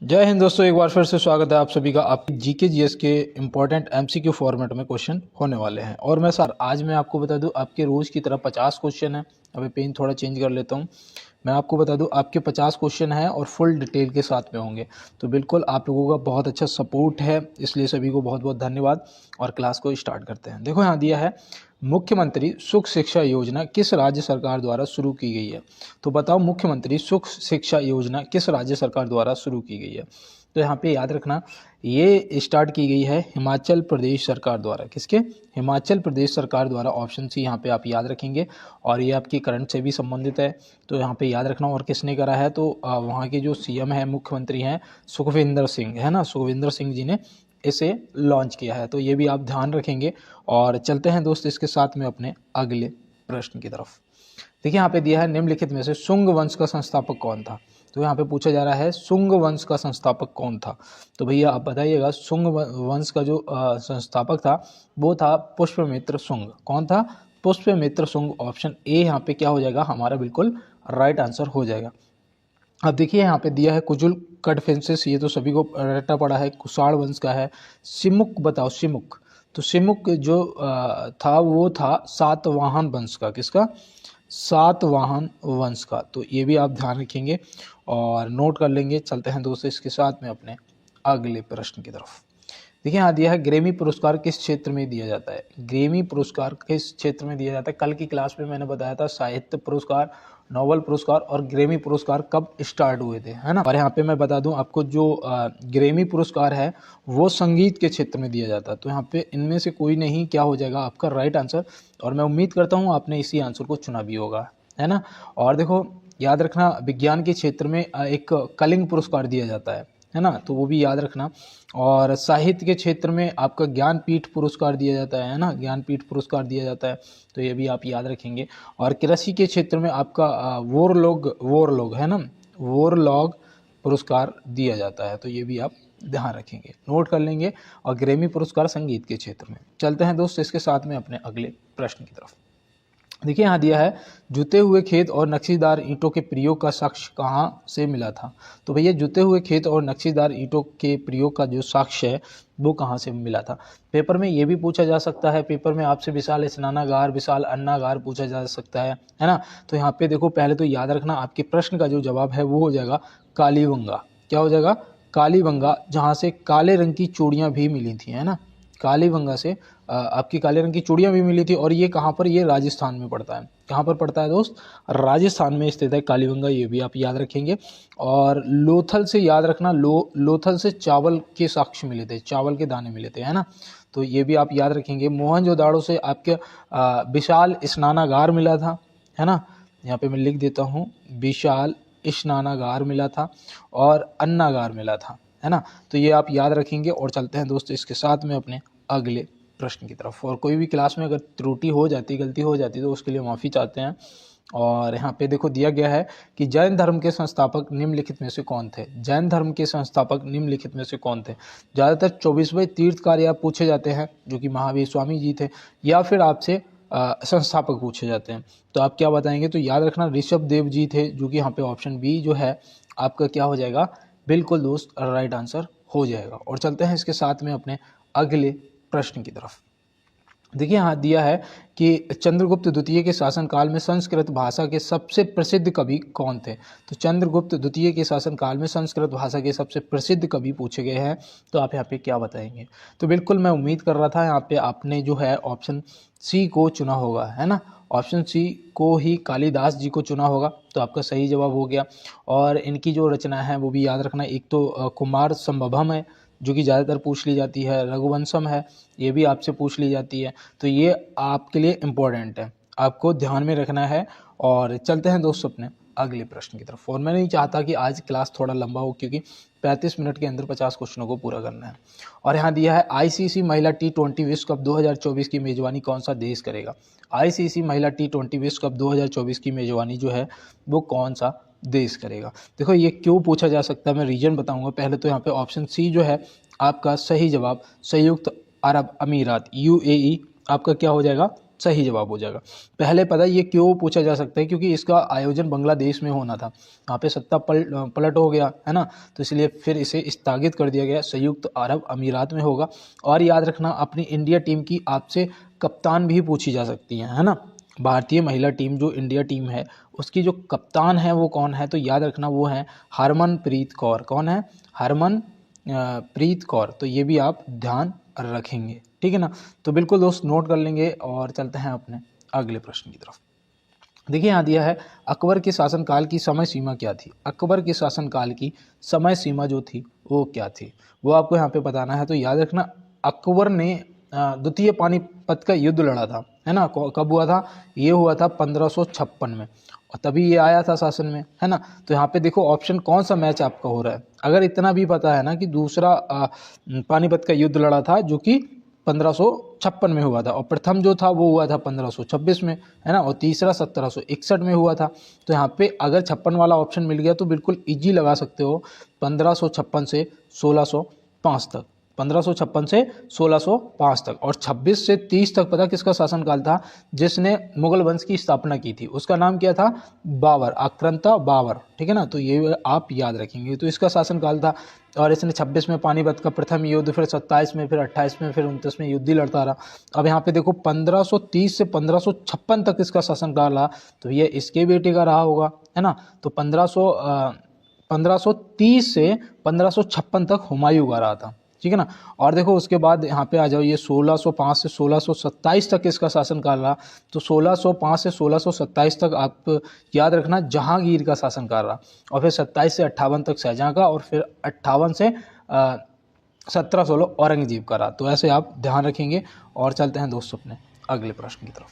जय हिंद दोस्तों, एक बार फिर से स्वागत है आप सभी का। आपके जीके जीएस के इंपॉर्टेंट एमसीक्यू फॉर्मेट में क्वेश्चन होने वाले हैं। और आज मैं आपको बता दूं, आपके रोज की तरह 50 क्वेश्चन है। अभी पेन थोड़ा चेंज कर लेता हूं। मैं आपको बता दूं, आपके 50 क्वेश्चन हैं और फुल डिटेल के साथ में होंगे। तो बिल्कुल आप लोगों का बहुत अच्छा सपोर्ट है, इसलिए सभी को बहुत बहुत धन्यवाद। और क्लास को स्टार्ट करते हैं। देखो यहाँ दिया है, मुख्यमंत्री सुख शिक्षा योजना किस राज्य सरकार द्वारा शुरू की गई है। तो बताओ, मुख्यमंत्री सुख शिक्षा योजना किस राज्य सरकार द्वारा शुरू की गई है। तो यहाँ पे याद रखना, ये स्टार्ट की गई है हिमाचल प्रदेश सरकार द्वारा। किसके? हिमाचल प्रदेश सरकार द्वारा। ऑप्शन सी यहाँ पे आप याद रखेंगे। और ये आपकी करंट से भी संबंधित है, तो यहाँ पे याद रखना। और किसने करा है? तो वहाँ के जो सीएम है, मुख्यमंत्री हैं, सुखविंदर सिंह, है ना, सुखविंदर सिंह जी ने इसे लॉन्च किया है। तो ये भी आप ध्यान रखेंगे। और चलते हैं दोस्त इसके साथ में अपने अगले प्रश्न की तरफ। देखिए यहाँ पे दिया है, निम्नलिखित में से शुंग वंश का संस्थापक कौन था। तो यहाँ पे पूछा जा रहा है, शुंग वंश का संस्थापक कौन था। तो भैया आप बताइएगा, शुंग वंश का जो संस्थापक था वो था पुष्यमित्र शुंग। कौन था? पुष्यमित्र शुंग। ऑप्शन ए यहाँ पे क्या हो जाएगा हमारा, बिल्कुल राइट आंसर हो जाएगा। अब देखिए यहाँ पे दिया है कुजुल कड़फिंसिस, ये तो सभी को रट्टा पड़ा है, कुषाण वंश का है। सिमुक बताओ, सिमुक। तो सिमुक जो था वो था सातवाहन वंश का। किसका? सातवाहन वंश का। तो ये भी आप ध्यान रखेंगे और नोट कर लेंगे। चलते हैं दोस्तों इसके साथ में अपने अगले प्रश्न की तरफ। देखिए यहाँ दिया है, ग्रेमी पुरस्कार किस क्षेत्र में दिया जाता है। ग्रेमी पुरस्कार किस क्षेत्र में दिया जाता है? कल की क्लास में मैंने बताया था, साहित्य पुरस्कार, नोबेल पुरस्कार और ग्रेमी पुरस्कार कब स्टार्ट हुए थे, है ना। और यहाँ पे मैं बता दूं आपको, जो ग्रेमी पुरस्कार है वो संगीत के क्षेत्र में दिया जाता है। तो यहाँ पे इनमें से कोई नहीं क्या हो जाएगा आपका राइट आंसर। और मैं उम्मीद करता हूँ आपने इसी आंसर को चुना भी होगा, है ना। और देखो याद रखना, विज्ञान के क्षेत्र में एक कलिंग पुरस्कार दिया जाता है ना, तो वो भी याद रखना। और साहित्य के क्षेत्र में आपका ज्ञानपीठ पुरस्कार दिया जाता है ना, ज्ञानपीठ पुरस्कार दिया जाता है, तो ये भी आप याद रखेंगे। और कृषि के क्षेत्र में आपका वोरलॉग है ना, वोरलॉग पुरस्कार दिया जाता है, तो ये भी आप ध्यान रखेंगे, नोट कर लेंगे। और ग्रैमी पुरस्कार संगीत के क्षेत्र में। चलते हैं दोस्त इसके साथ में अपने अगले प्रश्न की तरफ। देखिए यहाँ दिया है, जुते हुए खेत और नक्शीदार ईंटों के प्रयोग का साक्ष्य कहाँ से मिला था। तो भैया जुते हुए खेत और नक्शीदार ईंटों के प्रयोग का जो साक्ष्य है वो कहाँ से मिला था। पेपर में ये भी पूछा जा सकता है, पेपर में आपसे विशाल स्नानागार, विशाल अन्नागार पूछा जा सकता है ना। तो यहाँ पे देखो, पहले तो याद रखना, आपके प्रश्न का जो जवाब है वो हो जाएगा कालीबंगा। क्या हो जाएगा? कालीबंगा, जहाँ से काले रंग की चूड़ियाँ भी मिली थी, है ना। कालीबंगा से आपकी काले रंग की चूड़ियाँ भी मिली थी। और ये कहाँ पर? ये राजस्थान में पड़ता है। कहाँ पर पड़ता है दोस्त? राजस्थान में स्थित है कालीबंगा, ये भी आप याद रखेंगे। और लोथल से याद रखना, लोथल से चावल के साक्ष्य मिले थे, चावल के दाने मिले थे, है ना। तो ये भी आप याद रखेंगे। मोहनजोदाड़ो से आपके विशाल स्नानागार मिला था, है ना। यहाँ पे मैं लिख देता हूँ, विशाल स्नानागार मिला था और अन्नागार मिला था, है ना। तो ये आप याद रखेंगे। और चलते हैं दोस्त इसके साथ में अपने अगले प्रश्न की तरफ। और कोई भी क्लास में अगर त्रुटि हो जाती, गलती हो जाती, तो उसके लिए माफ़ी चाहते हैं। और यहाँ पे देखो दिया गया है कि जैन धर्म के संस्थापक निम्नलिखित में से कौन थे। जैन धर्म के संस्थापक निम्नलिखित में से कौन थे। ज़्यादातर 24वें तीर्थकार आप पूछे जाते हैं, जो कि महावीर स्वामी जी थे, या फिर आपसे संस्थापक पूछे जाते हैं। तो आप क्या बताएंगे? तो याद रखना, ऋषभ देव जी थे, जो कि यहाँ पे ऑप्शन बी जो है आपका क्या हो जाएगा, बिल्कुल दोस्त राइट आंसर हो जाएगा। और चलते हैं इसके साथ में अपने अगले प्रश्न की तरफ। देखिए यहाँ दिया है कि चंद्रगुप्त द्वितीय के शासनकाल में संस्कृत भाषा के सबसे प्रसिद्ध कवि कौन थे। तो चंद्रगुप्त द्वितीय के शासनकाल में संस्कृत भाषा के सबसे प्रसिद्ध कवि पूछे गए हैं, तो आप यहाँ पे क्या बताएंगे। तो बिल्कुल मैं उम्मीद कर रहा था यहाँ पे आपने जो है ऑप्शन सी को चुना होगा, है ना। ऑप्शन सी को ही, कालिदास जी को चुना होगा, तो आपका सही जवाब हो गया। और इनकी जो रचना है वो भी याद रखना, एक तो कुमार संभवम है, जो कि ज़्यादातर पूछ ली जाती है, रघुवंशम है, ये भी आपसे पूछ ली जाती है। तो ये आपके लिए इम्पोर्टेंट है, आपको ध्यान में रखना है। और चलते हैं दोस्तों अपने अगले प्रश्न की तरफ। और मैं नहीं चाहता कि आज क्लास थोड़ा लंबा हो, क्योंकि 35 मिनट के अंदर 50 क्वेश्चनों को पूरा करना है। और यहाँ दिया है, आईसीसी महिला T20 विश्व कप 2024 की मेजबानी कौन सा देश करेगा। आईसीसी महिला T20 विश्व कप 2024 की मेजबानी जो है वो कौन सा देश करेगा। देखो ये क्यों पूछा जा सकता है, मैं रीजन बताऊंगा। पहले तो यहाँ पे ऑप्शन सी जो है आपका सही जवाब, संयुक्त अरब अमीरात, यूएई आपका क्या हो जाएगा, सही जवाब हो जाएगा। पहले पता ये क्यों पूछा जा सकता है, क्योंकि इसका आयोजन बांग्लादेश में होना था, यहाँ पे सत्ता पलट हो गया है ना, तो इसलिए फिर इसे स्थगित कर दिया गया, संयुक्त अरब अमीरात में होगा। और याद रखना अपनी इंडिया टीम की आपसे कप्तान भी पूछी जा सकती है ना। भारतीय महिला टीम जो इंडिया टीम है उसकी जो कप्तान है वो कौन है, तो याद रखना वो है हरमनप्रीत कौर। कौन है? हरमनप्रीत कौर। तो ये भी आप ध्यान रखेंगे, ठीक है ना। तो बिल्कुल दोस्त नोट कर लेंगे और चलते हैं अपने अगले प्रश्न की तरफ। देखिए यहाँ दिया है अकबर के शासनकाल की समय सीमा क्या थी। अकबर के शासनकाल की समय सीमा जो थी वो क्या थी, वो आपको यहाँ पे बताना है। तो याद रखना अकबर ने द्वितीय पानीपत का युद्ध लड़ा था, है ना। कब हुआ था? ये हुआ था 1556 में, और तभी ये आया था शासन में, है ना। तो यहाँ पे देखो ऑप्शन कौन सा मैच आपका हो रहा है। अगर इतना भी पता है ना कि दूसरा पानीपत का युद्ध लड़ा था जो कि 1556 में हुआ था, और प्रथम जो था वो हुआ था 1526 में, है ना, और तीसरा 1761 में हुआ था। तो यहाँ पे अगर 56 वाला ऑप्शन मिल गया तो बिल्कुल इजी लगा सकते हो 1556 से 1605 तक, 1556 से 1605 तक। और 26 से 30 तक पता किसका शासनकाल था? जिसने मुगल वंश की स्थापना की थी, उसका नाम क्या था? बाबर, आक्रांता बाबर, ठीक है ना। तो ये आप याद रखेंगे, तो इसका शासनकाल था। और इसने 26 में पानीपत का प्रथम युद्ध, फिर 27 में, फिर 28 में, फिर 29 में युद्ध ही लड़ता रहा। अब यहाँ पे देखो 1530 से 1556 तक इसका शासनकाल रहा, तो ये इसके बेटे का रहा होगा, है ना। तो 1530 से 1556 तक हुमायूं का रहा था, ठीक है ना। और देखो उसके बाद यहाँ पे आ जाओ, ये 1605 से 1627 तक इसका शासनकाल रहा। तो 1605 से 1627 तक आप याद रखना जहांगीर का शासनकाल रहा, और फिर 27 से 58 तक शाहजहां का, और फिर 58 से 1716 औरंगजेब का रहा। तो ऐसे आप ध्यान रखेंगे। और चलते हैं दोस्तों अपने अगले प्रश्न की तरफ।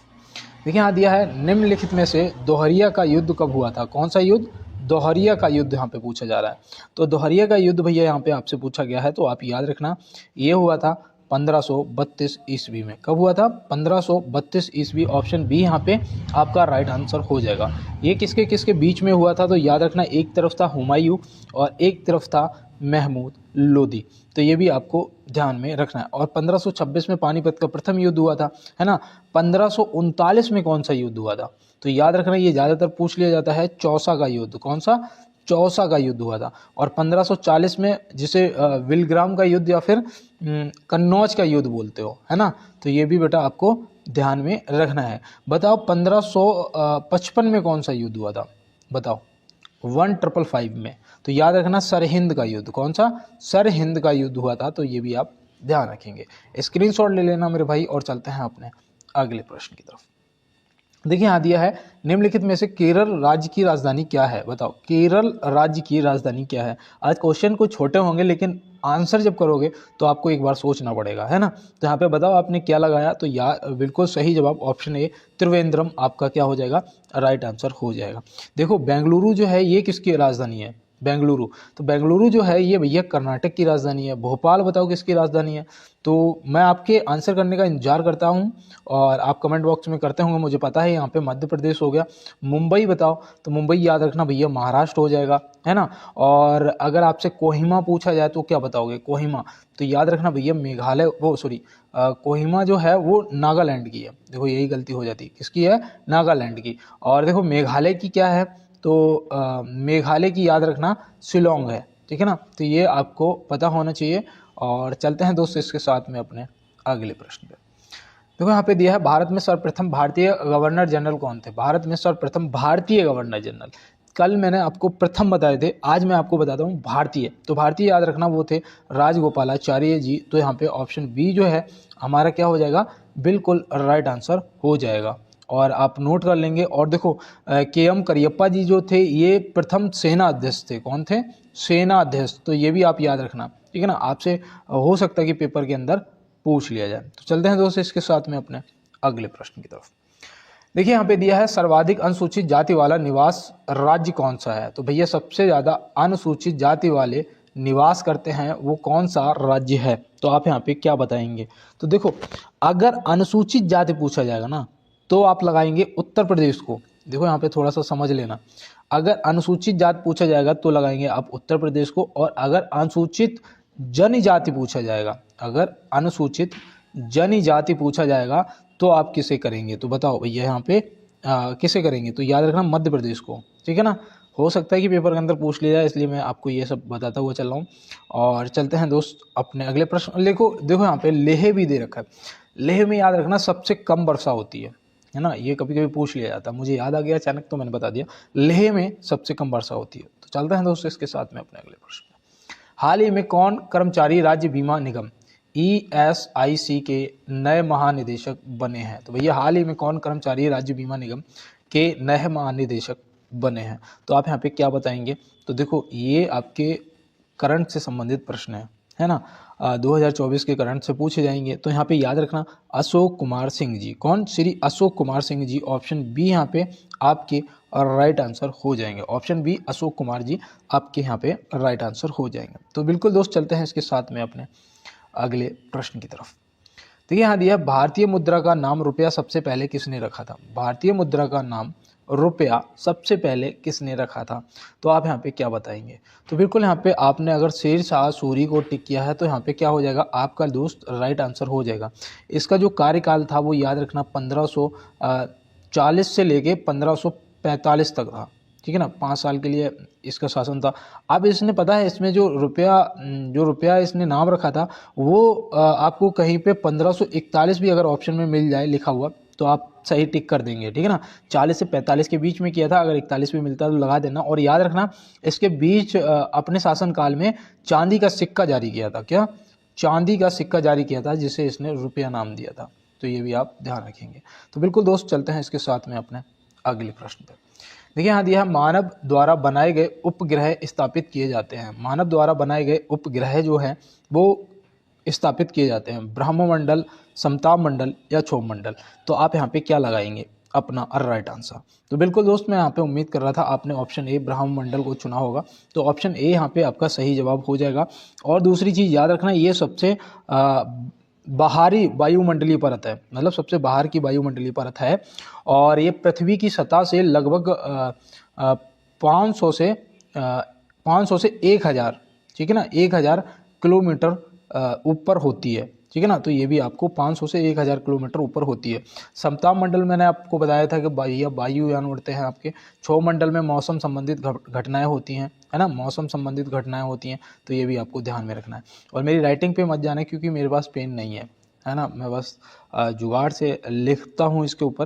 देखिए यहाँ दिया है निम्नलिखित में से दोहरिया का युद्ध कब हुआ था। कौन सा युद्ध? दोहरिया का युद्ध यहाँ पे पूछा जा रहा है। तो दोहरिया का युद्ध भैया यहाँ पे आपसे पूछा गया है, तो आप याद रखना ये हुआ था 1532 ईस्वी में। कब हुआ था? 1532 ईस्वी। ऑप्शन बी यहाँ पे आपका राइट आंसर हो जाएगा। ये किसके किसके बीच में हुआ था? तो याद रखना एक तरफ था हुमायूं और एक तरफ था महमूद लोदी। तो ये भी आपको ध्यान में रखना है। और 1526 में पानीपत का प्रथम युद्ध हुआ था, है ना। 1539 में कौन सा युद्ध हुआ था? तो याद रखना ये ज़्यादातर पूछ लिया जाता है, चौसा का युद्ध। कौन सा? चौसा का युद्ध हुआ था। और 1540 में जिसे विलग्राम का युद्ध या फिर कन्नौज का युद्ध बोलते हो, है ना। तो ये भी बेटा आपको ध्यान में रखना है। बताओ 1555 में कौन सा युद्ध हुआ था? बताओ 1555 में। तो याद रखना सरहिंद का युद्ध। कौन सा? सरहिंद का युद्ध हुआ था। तो ये भी आप ध्यान रखेंगे, स्क्रीनशॉट ले लेना मेरे भाई। और चलते हैं अपने अगले प्रश्न की तरफ। देखिए यहाँ दिया है निम्नलिखित में से केरल राज्य की राजधानी क्या है। बताओ केरल राज्य की राजधानी क्या है। आज क्वेश्चन कुछ छोटे होंगे लेकिन आंसर जब करोगे तो आपको एक बार सोचना पड़ेगा, है ना। तो यहाँ पे बताओ आपने क्या लगाया। तो बिल्कुल सही जवाब ऑप्शन ए त्रिवेंद्रम आपका क्या हो जाएगा? राइट आंसर हो जाएगा। देखो बेंगलुरु जो है ये किसकी राजधानी है? बेंगलुरु। तो बेंगलुरु जो है ये भैया कर्नाटक की राजधानी है। भोपाल बताओ किसकी राजधानी है? तो मैं आपके आंसर करने का इंतजार करता हूं और आप कमेंट बॉक्स में करते होंगे, मुझे पता है। यहाँ पे मध्य प्रदेश हो गया। मुंबई बताओ। तो मुंबई याद रखना भैया महाराष्ट्र हो जाएगा, है ना। और अगर आपसे कोहिमा पूछा जाए तो क्या बताओगे? कोहिमा। तो याद रखना भैया मेघालय, वो सॉरी कोहिमा जो है वो नागालैंड की है। देखो यही गलती हो जाती है, किसकी है? नागालैंड की। और देखो मेघालय की क्या है? तो मेघालय की याद रखना शिलोंग है, ठीक है ना। तो ये आपको पता होना चाहिए। और चलते हैं दोस्तों इसके साथ में अपने अगले प्रश्न पे। देखो यहाँ पे दिया है भारत में सर्वप्रथम भारतीय गवर्नर जनरल कौन थे। भारत में सर्वप्रथम भारतीय गवर्नर जनरल, कल मैंने आपको प्रथम बताए थे, आज मैं आपको बताता हूँ भारतीय। तो भारतीय याद रखना वो थे राजगोपालाचार्य जी। तो यहाँ पे ऑप्शन बी जो है हमारा क्या हो जाएगा? बिल्कुल राइट आंसर हो जाएगा। और आप नोट कर लेंगे। और देखो के.एम. करियप्पा जी जो थे ये प्रथम सेना अध्यक्ष थे। कौन थे? सेना अध्यक्ष। तो ये भी आप याद रखना, ठीक है ना। आपसे हो सकता है कि पेपर के अंदर पूछ लिया जाए। तो चलते हैं दोस्तों इसके साथ में अपने अगले प्रश्न की तरफ। देखिए यहाँ पे दिया है सर्वाधिक अनुसूचित जाति वाला निवास राज्य कौन सा है। तो भैया सबसे ज़्यादा अनुसूचित जाति वाले निवास करते हैं वो कौन सा राज्य है। तो आप यहाँ पे क्या बताएंगे? तो देखो अगर अनुसूचित जाति पूछा जाएगा ना तो आप लगाएंगे उत्तर प्रदेश को। देखो यहाँ पे थोड़ा सा समझ लेना, अगर अनुसूचित जाति पूछा जाएगा तो लगाएंगे आप उत्तर प्रदेश को। और अगर अनुसूचित जनजाति पूछा जाएगा, अगर अनुसूचित जनजाति पूछा जाएगा तो आप किसे करेंगे? तो बताओ भैया यहाँ पे किसे करेंगे? तो याद रखना मध्य प्रदेश को, ठीक है ना। हो सकता है कि पेपर के अंदर पूछ लिया जाए, इसलिए मैं आपको ये सब बताता हुआ चल रहा हूँ। और चलते हैं दोस्त अपने अगले प्रश्न। देखो यहाँ पे लेह भी दे रखा है। लेह में याद रखना सबसे कम वर्षा होती है ना। ये कभी कभी पूछ लिया जाता है, मुझे याद आ गया अचानक तो मैंने बता दिया। लेह में सबसे कम वर्षा होती है। तो चलते हैं दोस्तों इसके साथ में अपने अगले प्रश्न। हाल ही में कौन कर्मचारी राज्य बीमा निगम ESIC के नए महानिदेशक बने हैं? तो भैया हाल ही में कौन कर्मचारी राज्य बीमा निगम के नए महानिदेशक बने हैं? तो आप यहाँ पे क्या बताएंगे? तो देखो ये आपके करंट से संबंधित प्रश्न है ना। 2024 के करंट से पूछे जाएंगे। तो यहाँ पे याद रखना अशोक कुमार सिंह जी। कौन? श्री अशोक कुमार सिंह जी। ऑप्शन बी यहाँ पे आपके राइट आंसर हो जाएंगे। ऑप्शन बी अशोक कुमार जी आपके यहाँ पे राइट आंसर हो जाएंगे। तो बिल्कुल दोस्त चलते हैं इसके साथ में अपने अगले प्रश्न की तरफ। देखिए यहाँ दिया भारतीय मुद्रा का नाम रुपया सबसे पहले किसने रखा था? भारतीय मुद्रा का नाम रुपया सबसे पहले किसने रखा था? तो आप यहाँ पे क्या बताएंगे? तो बिल्कुल यहाँ पे आपने अगर शेर शाह सूरी को टिक किया है तो यहाँ पे क्या हो जाएगा? आपका दोस्त राइट आंसर हो जाएगा। इसका जो कार्यकाल था वो याद रखना 1540 से लेके 1545 तक था, ठीक है ना। 5 साल के लिए इसका शासन था। अब इसने पता है इसमें जो रुपया इसने नाम रखा था वो आपको कहीं पे 1541 भी अगर ऑप्शन में मिल जाए लिखा हुआ तो आप सही टिक कर देंगे, ठीक है ना। 40 से 45 के बीच में किया था, अगर 41 भी मिलता है तो लगा देना। और याद रखना इसके बीच अपने शासनकाल में चांदी का सिक्का जारी किया था। क्या? चांदी का सिक्का जारी किया था जिसे इसने रुपया नाम दिया था। तो ये भी आप ध्यान रखेंगे। तो बिल्कुल दोस्त चलते हैं इसके साथ में अपने अगले प्रश्न पर। देखिए यहाँ दिया है मानव द्वारा बनाए गए उपग्रह स्थापित किए जाते हैं। मानव द्वारा बनाए गए उपग्रह जो है वो स्थापित किए जाते हैं ब्रह्ममंडल, समताप मंडल या क्षोभ मंडल। तो आप यहाँ पे क्या लगाएंगे अपना राइट आंसर? तो बिल्कुल दोस्त मैं यहाँ पे उम्मीद कर रहा था आपने ऑप्शन ए ब्रह्ममंडल को चुना होगा। तो ऑप्शन ए यहाँ पे आपका सही जवाब हो जाएगा। और दूसरी चीज़ याद रखना ये सबसे बाहरी वायुमंडलीय परत है, मतलब सबसे बाहर की वायुमंडलीय परत है। और ये पृथ्वी की सतह से लगभग 500 से 1000, ठीक है ना, 1000 किलोमीटर ऊपर होती है, ठीक है ना। तो ये भी आपको 500 से 1000 किलोमीटर ऊपर होती है। समताप मंडल मैंने आपको बताया था कि वायुयान उड़ते हैं आपके। क्षोभ मंडल में मौसम संबंधित घटनाएं होती हैं, है ना, मौसम संबंधित घटनाएं होती हैं। तो ये भी आपको ध्यान में रखना है। और मेरी राइटिंग पे मत जाना क्योंकि मेरे पास पेन नहीं है ना, मैं बस जुगाड़ से लिखता हूँ, इसके ऊपर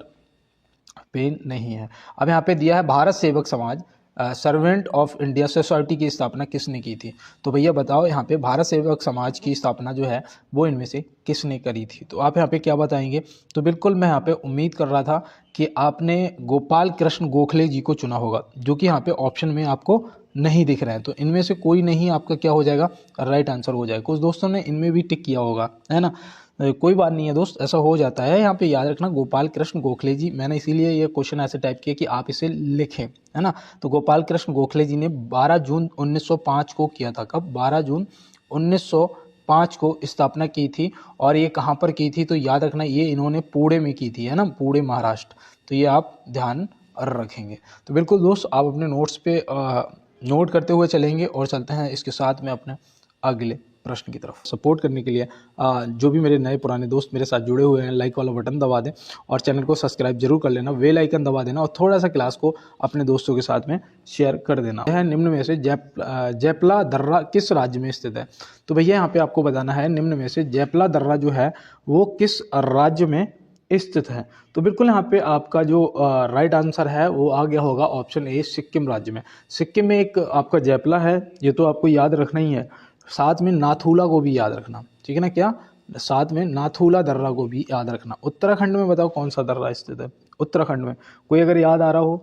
पेन नहीं है। अब यहाँ पे दिया है भारत सेवक समाज सर्वेंट ऑफ इंडिया सोसाइटी की स्थापना किसने की थी? तो भैया बताओ यहाँ पे भारत सेवक समाज की स्थापना जो है वो इनमें से किसने करी थी? तो आप यहाँ पे क्या बताएंगे? तो बिल्कुल मैं यहाँ पे उम्मीद कर रहा था कि आपने गोपाल कृष्ण गोखले जी को चुना होगा, जो कि यहाँ पे ऑप्शन में आपको नहीं दिख रहा है। तो इनमें से कोई नहीं आपका क्या हो जाएगा? राइट आंसर हो जाएगा। कुछ दोस्तों ने इनमें भी टिक किया होगा, है ना। कोई बात नहीं है दोस्त, ऐसा हो जाता है। यहाँ पे याद रखना गोपाल कृष्ण गोखले जी, मैंने इसीलिए ये क्वेश्चन ऐसे टाइप किया कि आप इसे लिखें, है ना। तो गोपाल कृष्ण गोखले जी ने 12 जून 1905 को किया था। कब? 12 जून 1905 को स्थापना की थी। और ये कहाँ पर की थी? तो याद रखना ये इन्होंने पुणे में की थी, है ना, पुणे महाराष्ट्र। तो ये आप ध्यान रखेंगे। तो बिल्कुल दोस्त आप अपने नोट्स पे नोट करते हुए चलेंगे और चलते हैं इसके साथ में अपने अगले प्रश्न की तरफ। सपोर्ट करने के लिए जो भी मेरे नए पुराने दोस्त मेरे साथ जुड़े हुए हैं, लाइक वाला बटन दबा दें और चैनल को सब्सक्राइब जरूर कर लेना, बेल आइकन दबा देना और थोड़ा सा क्लास को अपने दोस्तों के साथ में शेयर कर देना। यह निम्न में से जैपला दर्रा किस राज्य में स्थित है? तो भैया यहाँ पे आपको बताना है निम्न में से जैपला दर्रा जो है वो किस राज्य में स्थित है? तो बिल्कुल यहाँ पे आपका जो राइट आंसर है वो आ गया होगा ऑप्शन ए सिक्किम राज्य में। सिक्किम में एक आपका जैपला है, ये तो आपको याद रखना ही है। साथ में नाथूला को भी याद रखना, ठीक है ना। क्या? साथ में नाथूला दर्रा को भी याद रखना। उत्तराखंड में बताओ कौन सा दर्रा स्थित है? उत्तराखंड में कोई अगर याद आ रहा हो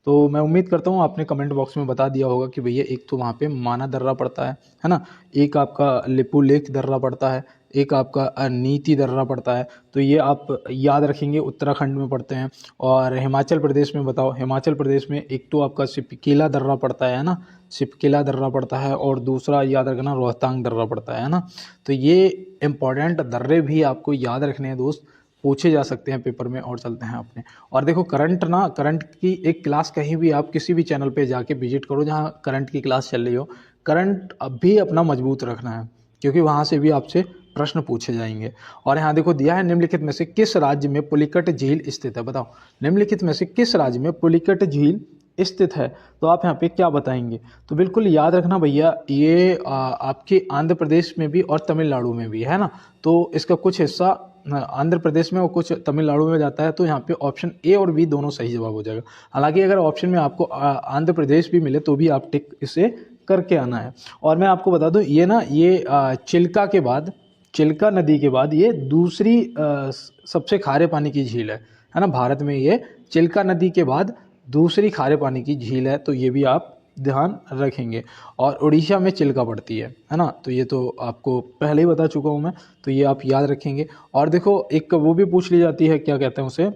तो मैं उम्मीद करता हूँ आपने कमेंट बॉक्स में बता दिया होगा कि भैया एक तो वहाँ पे माना दर्रा पड़ता है ना, एक आपका लिपुलेख दर्रा पड़ता है, एक आपका नीति दर्रा पड़ता है। तो ये आप याद रखेंगे उत्तराखंड में पड़ते हैं। और हिमाचल प्रदेश में बताओ, हिमाचल प्रदेश में एक तो आपका सिपकेला दर्रा पड़ता है ना, सिपकेला दर्रा पड़ता है, और दूसरा याद रखना रोहतांग दर्रा पड़ता है ना। तो ये इंपॉर्टेंट दर्रे भी आपको याद रखने हैं दोस्त, पूछे जा सकते हैं पेपर में। और चलते हैं अपने, और देखो करंट की एक क्लास कहीं भी आप किसी भी चैनल पे जाके विजिट करो जहाँ करंट की क्लास चल रही हो, करंट अब भी अपना मजबूत रखना है क्योंकि वहाँ से भी आपसे प्रश्न पूछे जाएंगे। और यहाँ देखो दिया है निम्नलिखित में से किस राज्य में पुलिकट झील स्थित है, बताओ निम्नलिखित में से किस राज्य में पुलिकट झील स्थित है, तो आप यहाँ पे क्या बताएंगे। तो बिल्कुल याद रखना भैया ये आपके आंध्र प्रदेश में भी और तमिलनाडु में भी है ना, तो इसका कुछ हिस्सा आंध्र प्रदेश में और कुछ तमिलनाडु में जाता है, तो यहाँ पे ऑप्शन ए और बी दोनों सही जवाब हो जाएगा। हालांकि अगर ऑप्शन में आपको आंध्र प्रदेश भी मिले तो भी आप टिक इसे करके आना है। और मैं आपको बता दूं ये ना ये चिल्का के बाद, चिल्का नदी के बाद ये दूसरी सबसे खारे पानी की झील है ना, भारत में ये चिल्का नदी के बाद दूसरी खारे पानी की झील है, तो ये भी आप ध्यान रखेंगे। और उड़ीसा में चिल्का पड़ती है ना, तो ये तो आपको पहले ही बता चुका हूँ मैं, तो ये आप याद रखेंगे। और देखो एक वो भी पूछ ली जाती है, क्या कहते हैं उसे,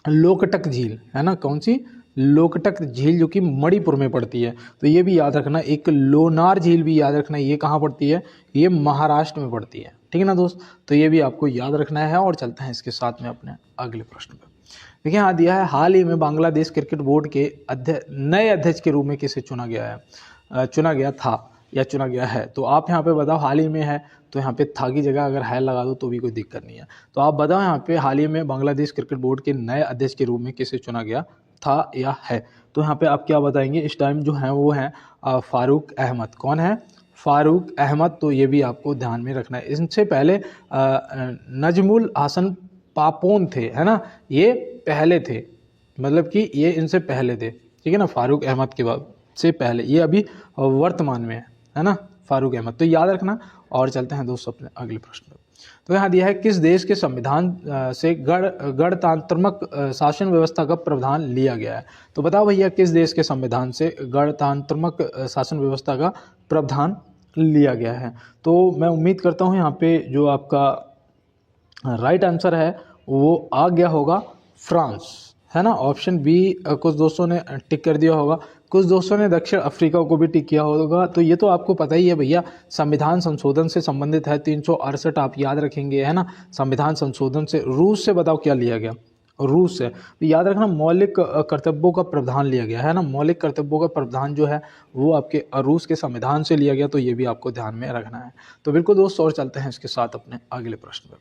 लोकटक झील है ना, कौन सी, लोकटक झील जो कि मणिपुर में पड़ती है, तो ये भी याद रखना। एक लोनार झील भी याद रखना, ये कहाँ पड़ती है, ये महाराष्ट्र में पड़ती है, ठीक है ना दोस्त, तो ये भी आपको याद रखना है। और चलते हैं इसके साथ में अपने अगले प्रश्न पर। देखिए यहाँ दिया है हाल ही में बांग्लादेश क्रिकेट बोर्ड के नए अध्यक्ष के रूप में किसे चुना गया है, चुना गया था या चुना गया है, तो आप यहाँ पे बताओ हाल ही में है, तो यहाँ पे था की जगह अगर है लगा दो तो भी कोई दिक्कत नहीं है। तो आप बताओ यहाँ पे हाल ही में बांग्लादेश क्रिकेट बोर्ड के नए अध्यक्ष के रूप में किसे चुना गया था या है, तो यहाँ पे आप क्या बताएंगे। इस टाइम जो है वो है फारूक अहमद, कौन है, फारूक अहमद, तो ये भी आपको ध्यान में रखना है। इनसे पहले नजमुल हसन पापोन थे, है ना, ये पहले थे, मतलब कि ये इनसे पहले थे, ठीक है ना, फारूक अहमद के बाद से पहले, ये अभी वर्तमान में है ना फारूक अहमद, तो याद रखना। और चलते हैं दोस्तों अपने अगले प्रश्न पर। तो यहाँ दिया है किस देश के संविधान से गणतंत्रात्मक शासन व्यवस्था का प्रावधान लिया गया है, तो बताओ भैया किस देश के संविधान से गणतंत्रात्मक शासन व्यवस्था का प्रावधान लिया गया है। तो मैं उम्मीद करता हूँ यहाँ पे जो आपका राइट आंसर है वो आ गया होगा फ्रांस, है ना, ऑप्शन बी कुछ दोस्तों ने टिक कर दिया होगा, कुछ दोस्तों ने दक्षिण अफ्रीका को भी टिक किया होगा। तो ये तो आपको पता ही है भैया, संविधान संशोधन से संबंधित है, 368 आप याद रखेंगे, है ना, संविधान संशोधन से। रूस से बताओ क्या लिया गया, रूस से, तो याद रखना मौलिक कर्तव्यों का प्रावधान लिया गया है ना, मौलिक कर्तव्यों का प्रावधान जो है वो आपके रूस के संविधान से लिया गया, तो ये भी आपको ध्यान में रखना है। तो बिल्कुल दोस्त, और चलते हैं इसके साथ अपने अगले प्रश्न पर।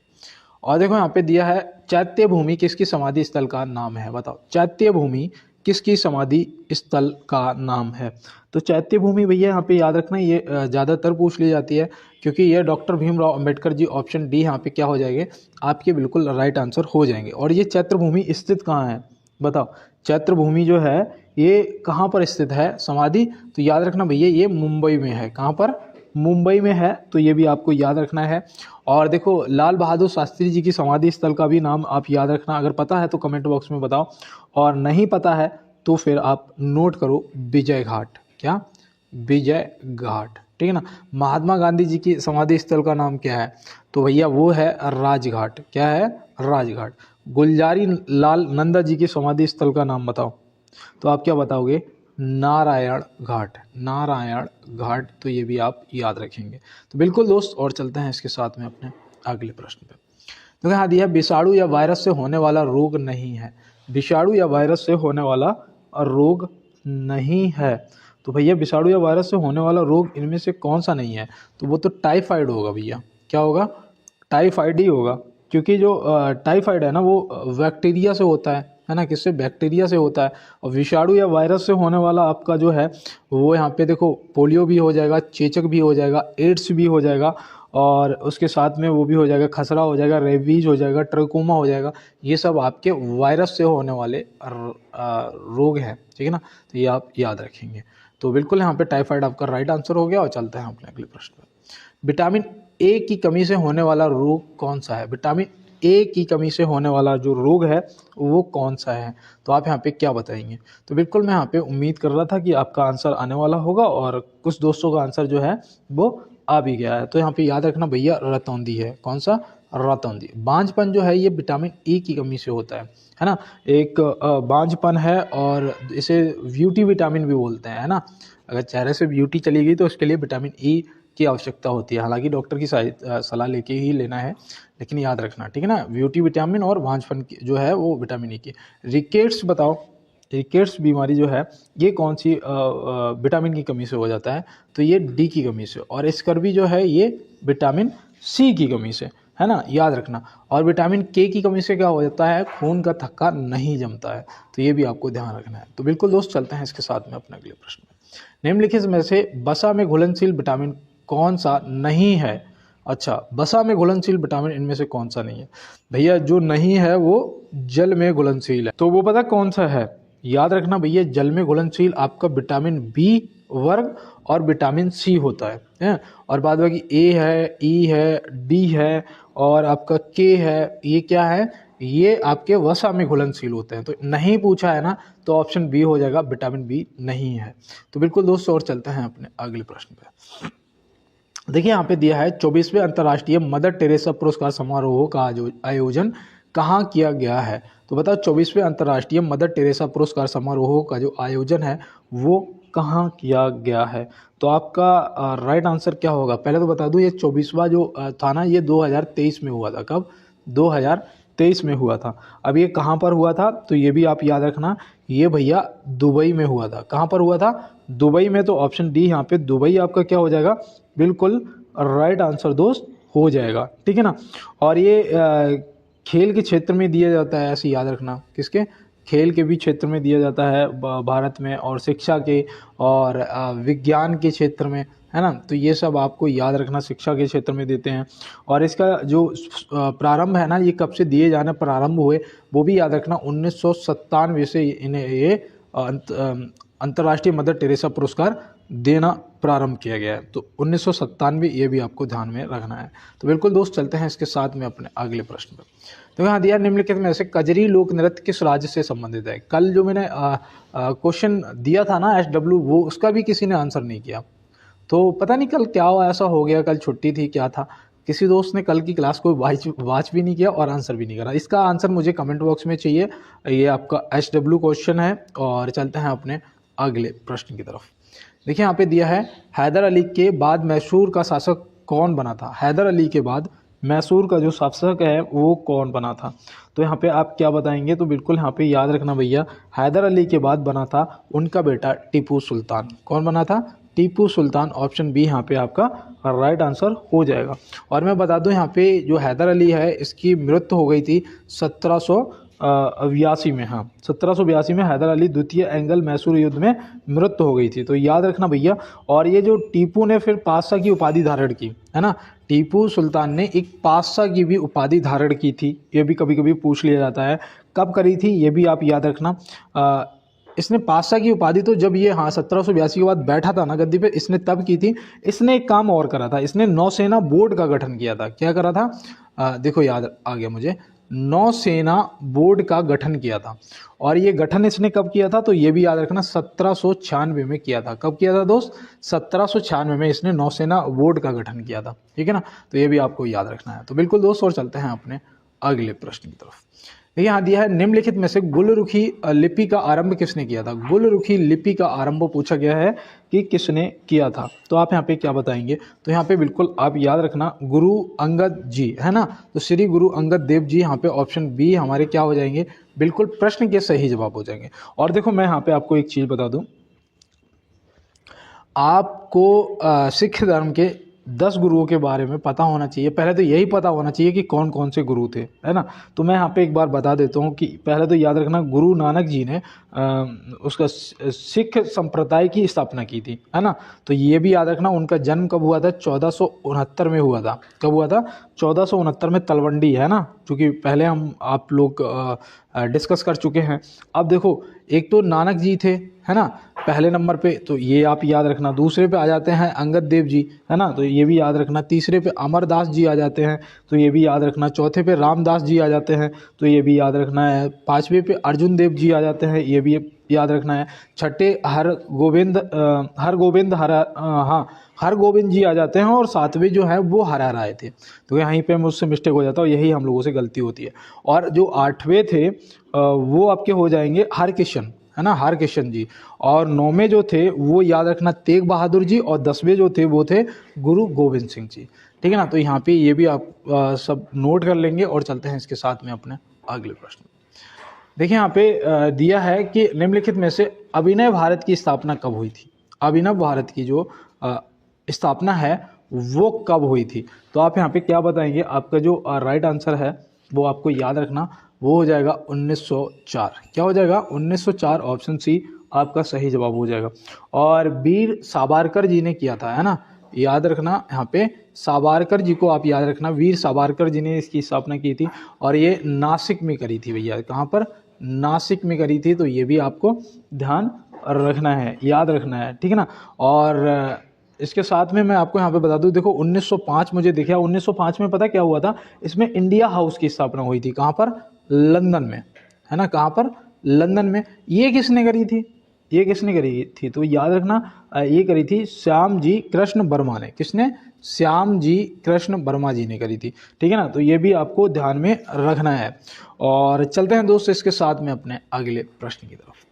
और देखो यहाँ पे दिया है चैत्य भूमि किसकी समाधि स्थल का नाम है, बताओ चैत्य भूमि किसकी समाधि स्थल का नाम है। तो चैत्य भूमि भैया यहाँ पे याद रखना, ये ज़्यादातर पूछ ली जाती है, क्योंकि ये doctor Bhimrao Ambedkar ji, option D यहाँ पे क्या हो जाएंगे आपके बिल्कुल राइट आंसर हो जाएंगे। और ये चैत्य भूमि स्थित कहाँ है, बताओ चैत्य भूमि जो है ये कहाँ पर स्थित है समाधि, तो याद रखना भैया ये मुंबई में है, कहाँ पर, मुंबई में है, तो ये भी आपको याद रखना है। और देखो लाल बहादुर शास्त्री जी की समाधि स्थल का भी नाम आप याद रखना, अगर पता है तो कमेंट बॉक्स में बताओ, और नहीं पता है तो फिर आप नोट करो विजय घाट, क्या, विजय घाट, ठीक है ना। महात्मा गांधी जी की समाधि स्थल का नाम क्या है, तो भैया वो है राजघाट, क्या है, राजघाट। गुलजारी लाल नंदा जी की समाधि स्थल का नाम बताओ, तो आप क्या बताओगे, नारायण घाट, नारायण घाट, तो ये भी आप याद रखेंगे। तो बिल्कुल दोस्त, और चलते हैं इसके साथ में अपने अगले प्रश्न पे। तो यहाँ दिया विषाणु या वायरस से होने वाला रोग नहीं है, विषाणु या वायरस से होने वाला रोग नहीं है, तो भैया विषाणु या वायरस से होने वाला रोग इनमें से कौन सा नहीं है, तो वो तो टाइफाइड होगा भैया, क्या होगा, टाइफाइड ही होगा, क्योंकि जो टाइफाइड है ना वो बैक्टीरिया से होता है ना, किससे, बैक्टीरिया से होता है। और विषाणु या वायरस से होने वाला आपका जो है वो यहाँ पे देखो पोलियो भी हो जाएगा, चेचक भी हो जाएगा, एड्स भी हो जाएगा, और उसके साथ में वो भी हो जाएगा, खसरा हो जाएगा, रेबीज हो जाएगा, ट्रकोमा हो जाएगा, ये सब आपके वायरस से होने वाले रोग हैं, ठीक है ना, तो ये आप याद रखेंगे। तो बिल्कुल यहाँ पे टाइफाइड आपका राइट आंसर हो गया। और चलते हैं अपने अगले प्रश्न पर। विटामिन ए की कमी से होने वाला रोग कौन सा है, विटामिन ए की कमी से होने वाला जो रोग है वो कौन सा है, तो आप यहाँ पे क्या बताएंगे। तो बिल्कुल मैं यहाँ पे उम्मीद कर रहा था कि आपका आंसर आने वाला होगा, और कुछ दोस्तों का आंसर जो है वो आ भी गया है। तो यहाँ पे याद रखना भैया रतौंधी है, कौन सा, रतौंधी। बांझपन जो है ये विटामिन ई की कमी से होता है ना, एक बांझपन है, और इसे ब्यूटी विटामिन भी बोलते हैं, है ना, अगर चेहरे से ब्यूटी चली गई तो उसके लिए विटामिन ई की आवश्यकता होती है, हालांकि डॉक्टर की सलाह लेके ही लेना है, लेकिन याद रखना, ठीक है ना, ब्यूटी विटामिन और बांझपन जो है वो विटामिन ई की। रिकेट्स बताओ रिकेट्स बीमारी जो है ये कौन सी विटामिन की कमी से हो जाता है, तो ये डी की कमी से। और स्कर्वी जो है ये विटामिन सी की कमी से, है ना, याद रखना। और विटामिन के की कमी से क्या हो जाता है, खून का थक्का नहीं जमता है, तो ये भी आपको ध्यान रखना है। तो बिल्कुल दोस्त, चलते हैं इसके साथ में अपने अगले प्रश्न में। निम्नलिखित में से वसा में घुलनशील विटामिन कौन सा नहीं है। अच्छा, वसा में घुलनशील विटामिन इनमें से कौन सा नहीं है। भैया जो नहीं है वो जल में घुलनशील है, तो वो पता कौन सा है, याद रखना भैया, जल में घुलनशील आपका विटामिन बी वर्ग और विटामिन सी होता है। और बाद बाकी ए है, ई है, डी है और आपका के है, ये क्या है, ये आपके वसा में घुलनशील होते हैं। तो नहीं पूछा है ना, तो ऑप्शन बी हो जाएगा, विटामिन बी नहीं है। तो बिल्कुल दोस्तों, और चलते हैं अपने अगले प्रश्न पे। देखिए यहाँ पे दिया है 24वें अंतर्राष्ट्रीय मदर टेरेसा पुरस्कार समारोह का आयोजन कहाँ किया गया है। तो बताओ 24वें अंतर्राष्ट्रीय मदर टेरेसा पुरस्कार समारोह का जो आयोजन है वो कहाँ किया गया है। तो आपका राइट आंसर क्या होगा, पहले तो बता दूं ये 24वां जो था ना, ये 2023 में हुआ था। कब, 2023 में हुआ था। अब ये कहाँ पर हुआ था, तो ये भी आप याद रखना, ये भैया दुबई में हुआ था। कहाँ पर हुआ था, दुबई में। तो ऑप्शन डी यहाँ पे दुबई आपका क्या हो जाएगा, बिल्कुल राइट आंसर दोस्त हो जाएगा, ठीक है ना। और ये खेल के क्षेत्र में दिया जाता है, ऐसे याद रखना, किसके, खेल के भी क्षेत्र में दिया जाता है भारत में, और शिक्षा के और विज्ञान के क्षेत्र में, है ना। तो ये सब आपको याद रखना, शिक्षा के क्षेत्र में देते हैं। और इसका जो प्रारंभ है ना, ये कब से दिए जाने प्रारंभ हुए वो भी याद रखना, 1997 से इन्हें ये अंतर्राष्ट्रीय मदर टेरेसा पुरस्कार देना प्रारंभ किया गया है। तो 1997 ये भी आपको ध्यान में रखना है। तो बिल्कुल दोस्त, चलते हैं इसके साथ में अपने अगले प्रश्न पर। तो यहाँ दिया निम्नलिखित में से कजरी लोक नृत्य किस राज्य से संबंधित है। कल जो मैंने क्वेश्चन दिया था ना SW, वो उसका भी किसी ने आंसर नहीं किया। तो पता नहीं कल क्या हुआ, ऐसा हो गया, कल छुट्टी थी क्या था, किसी दोस्त ने कल की क्लास को वॉच भी नहीं किया और आंसर भी नहीं करा। इसका आंसर मुझे कमेंट बॉक्स में चाहिए। ये आपका SW क्वेश्चन है। और चलते हैं अपने अगले प्रश्न की तरफ। देखिए यहाँ पे दिया है हैदर अली के बाद मैसूर का शासक कौन बना था। हैदर अली के बाद मैसूर का जो शासक है वो कौन बना था। तो यहाँ पे आप क्या बताएंगे, तो बिल्कुल यहाँ पे याद रखना भैया, हैदर अली के बाद बना था उनका बेटा टीपू सुल्तान। कौन बना था, टीपू सुल्तान। ऑप्शन बी यहाँ पे आपका राइट आंसर हो जाएगा। और मैं बता दूं यहाँ पे जो हैदर अली है इसकी मृत्यु हो गई थी 1782 में। हाँ, 1782 में हैदर अली द्वितीय एंगल मैसूर युद्ध में मृत्यु हो गई थी, तो याद रखना भैया। और ये जो टीपू ने फिर पातशाह की उपाधि धारण की, है ना, टीपू सुल्तान ने एक पातशाह की भी उपाधि धारण की थी, ये भी कभी कभी पूछ लिया जाता है। कब करी थी ये भी आप याद रखना। इसने पातशाह की उपाधि तो जब ये 1782 के बाद बैठा था ना गद्दी पे, इसने तब की थी। इसने एक काम और करा था, इसने नौसेना बोर्ड का गठन किया था। क्या करा था, देखो याद आ गया मुझे, नौसेना बोर्ड का गठन किया था। और ये गठन इसने कब किया था, तो ये भी याद रखना 1796 में किया था। कब किया था दोस्त, 1796 में इसने नौसेना बोर्ड का गठन किया था, ठीक है ना। तो ये भी आपको याद रखना है। तो बिल्कुल दोस्त, और चलते हैं अपने अगले प्रश्न की तरफ। यहाँ दिया है निम्नलिखित में से गुलरुखी लिपि का आरंभ किसने किया था। गुलरुखी लिपि का आरंभ पूछा गया है कि किसने किया था। तो आप यहाँ पे क्या बताएंगे, तो यहाँ पे बिल्कुल आप याद रखना गुरु अंगद जी, है ना। तो श्री गुरु अंगद देव जी, यहाँ पे ऑप्शन बी हमारे क्या हो जाएंगे, बिल्कुल प्रश्न के सही जवाब हो जाएंगे। और देखो मैं यहाँ पे आपको एक चीज बता दूं, आपको सिख धर्म के 10 गुरुओं के बारे में पता होना चाहिए। पहले तो यही पता होना चाहिए कि कौन कौन से गुरु थे, है ना। तो मैं यहाँ पे एक बार बता देता हूँ कि पहले तो याद रखना गुरु नानक जी ने उसका सिख संप्रदाय की स्थापना की थी, है ना। तो ये भी याद रखना उनका जन्म कब हुआ था, 1469 में हुआ था। कब हुआ था, 1469 में तलवंडी, है ना, क्योंकि पहले हम आप लोग डिस्कस कर चुके हैं। अब देखो एक तो नानक जी थे, है ना, पहले नंबर पे, तो ये आप याद रखना। दूसरे पे आ जाते हैं अंगद देव जी, है ना, तो ये भी याद रखना। तीसरे पे अमरदास जी आ जाते हैं, तो ये भी याद रखना। चौथे पे रामदास जी आ जाते हैं, तो ये भी याद रखना है। पांचवे पे अर्जुन देव जी आ जाते हैं, ये भी याद रखना है। छठे हरगोविंद जी आ जाते हैं। और सातवें जो है वो हरा राय थे। तो यहीं पे मुझसे मिस्टेक हो जाता है, यही हम लोगों से गलती होती है। और जो आठवें थे वो आपके हो जाएंगे हरकिशन, है ना, हरकिशन जी। और 9वें जो थे वो याद रखना तेग बहादुर जी। और 10वें जो थे वो थे गुरु गोविंद सिंह जी, ठीक है ना। तो यहाँ पे ये भी आप सब नोट कर लेंगे। और चलते हैं इसके साथ में अपने अगले प्रश्न। देखिए यहाँ पे दिया है कि निम्नलिखित में से अभिनव भारत की स्थापना कब हुई थी। अभिनव भारत की जो स्थापना है वो कब हुई थी। तो आप यहाँ पे क्या बताएंगे, आपका जो राइट आंसर है वो आपको याद रखना, वो हो जाएगा 1904। क्या हो जाएगा 1904, ऑप्शन सी आपका सही जवाब हो जाएगा। और वीर सावरकर जी ने किया था, है ना, याद रखना यहाँ पे सावरकर जी को आप याद रखना, वीर सावरकर जी ने इसकी स्थापना की थी और ये नासिक में करी थी भैया। कहाँ पर, नासिक में करी थी। तो ये भी आपको ध्यान रखना है, याद रखना है, ठीक है ना। और इसके साथ में मैं आपको यहाँ पे बता दूं, देखो 1905 मुझे दिखा, 1905 में पता क्या हुआ था, इसमें इंडिया हाउस की स्थापना हुई थी। कहाँ पर, लंदन में, है ना, कहाँ पर, लंदन में। ये किसने करी थी, ये किसने करी थी, तो याद रखना ये करी थी श्याम जी कृष्ण वर्मा ने। किसने, श्याम जी कृष्ण वर्मा जी ने करी थी, ठीक है ना। तो ये भी आपको ध्यान में रखना है। और चलते हैं दोस्त इसके साथ में अपने अगले प्रश्न की तरफ।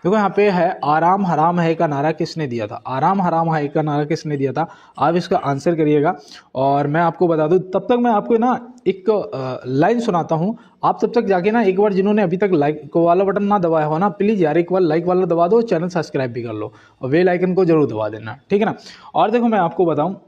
देखो यहाँ पे है, आराम हराम है का नारा किसने दिया था। आराम हराम है का नारा किसने दिया था, आप इसका आंसर करिएगा। और मैं आपको बता दूं, तब तक मैं आपको ना एक लाइन सुनाता हूं, आप तब तक जाके ना एक बार, जिन्होंने अभी तक लाइक वाला बटन ना दबाया हो ना, प्लीज़ यार एक बार लाइक वाला दबा दो, चैनल सब्सक्राइब भी कर लो और बेल आइकन को जरूर दबा देना, ठीक है ना। और देखो मैं आपको बताऊँ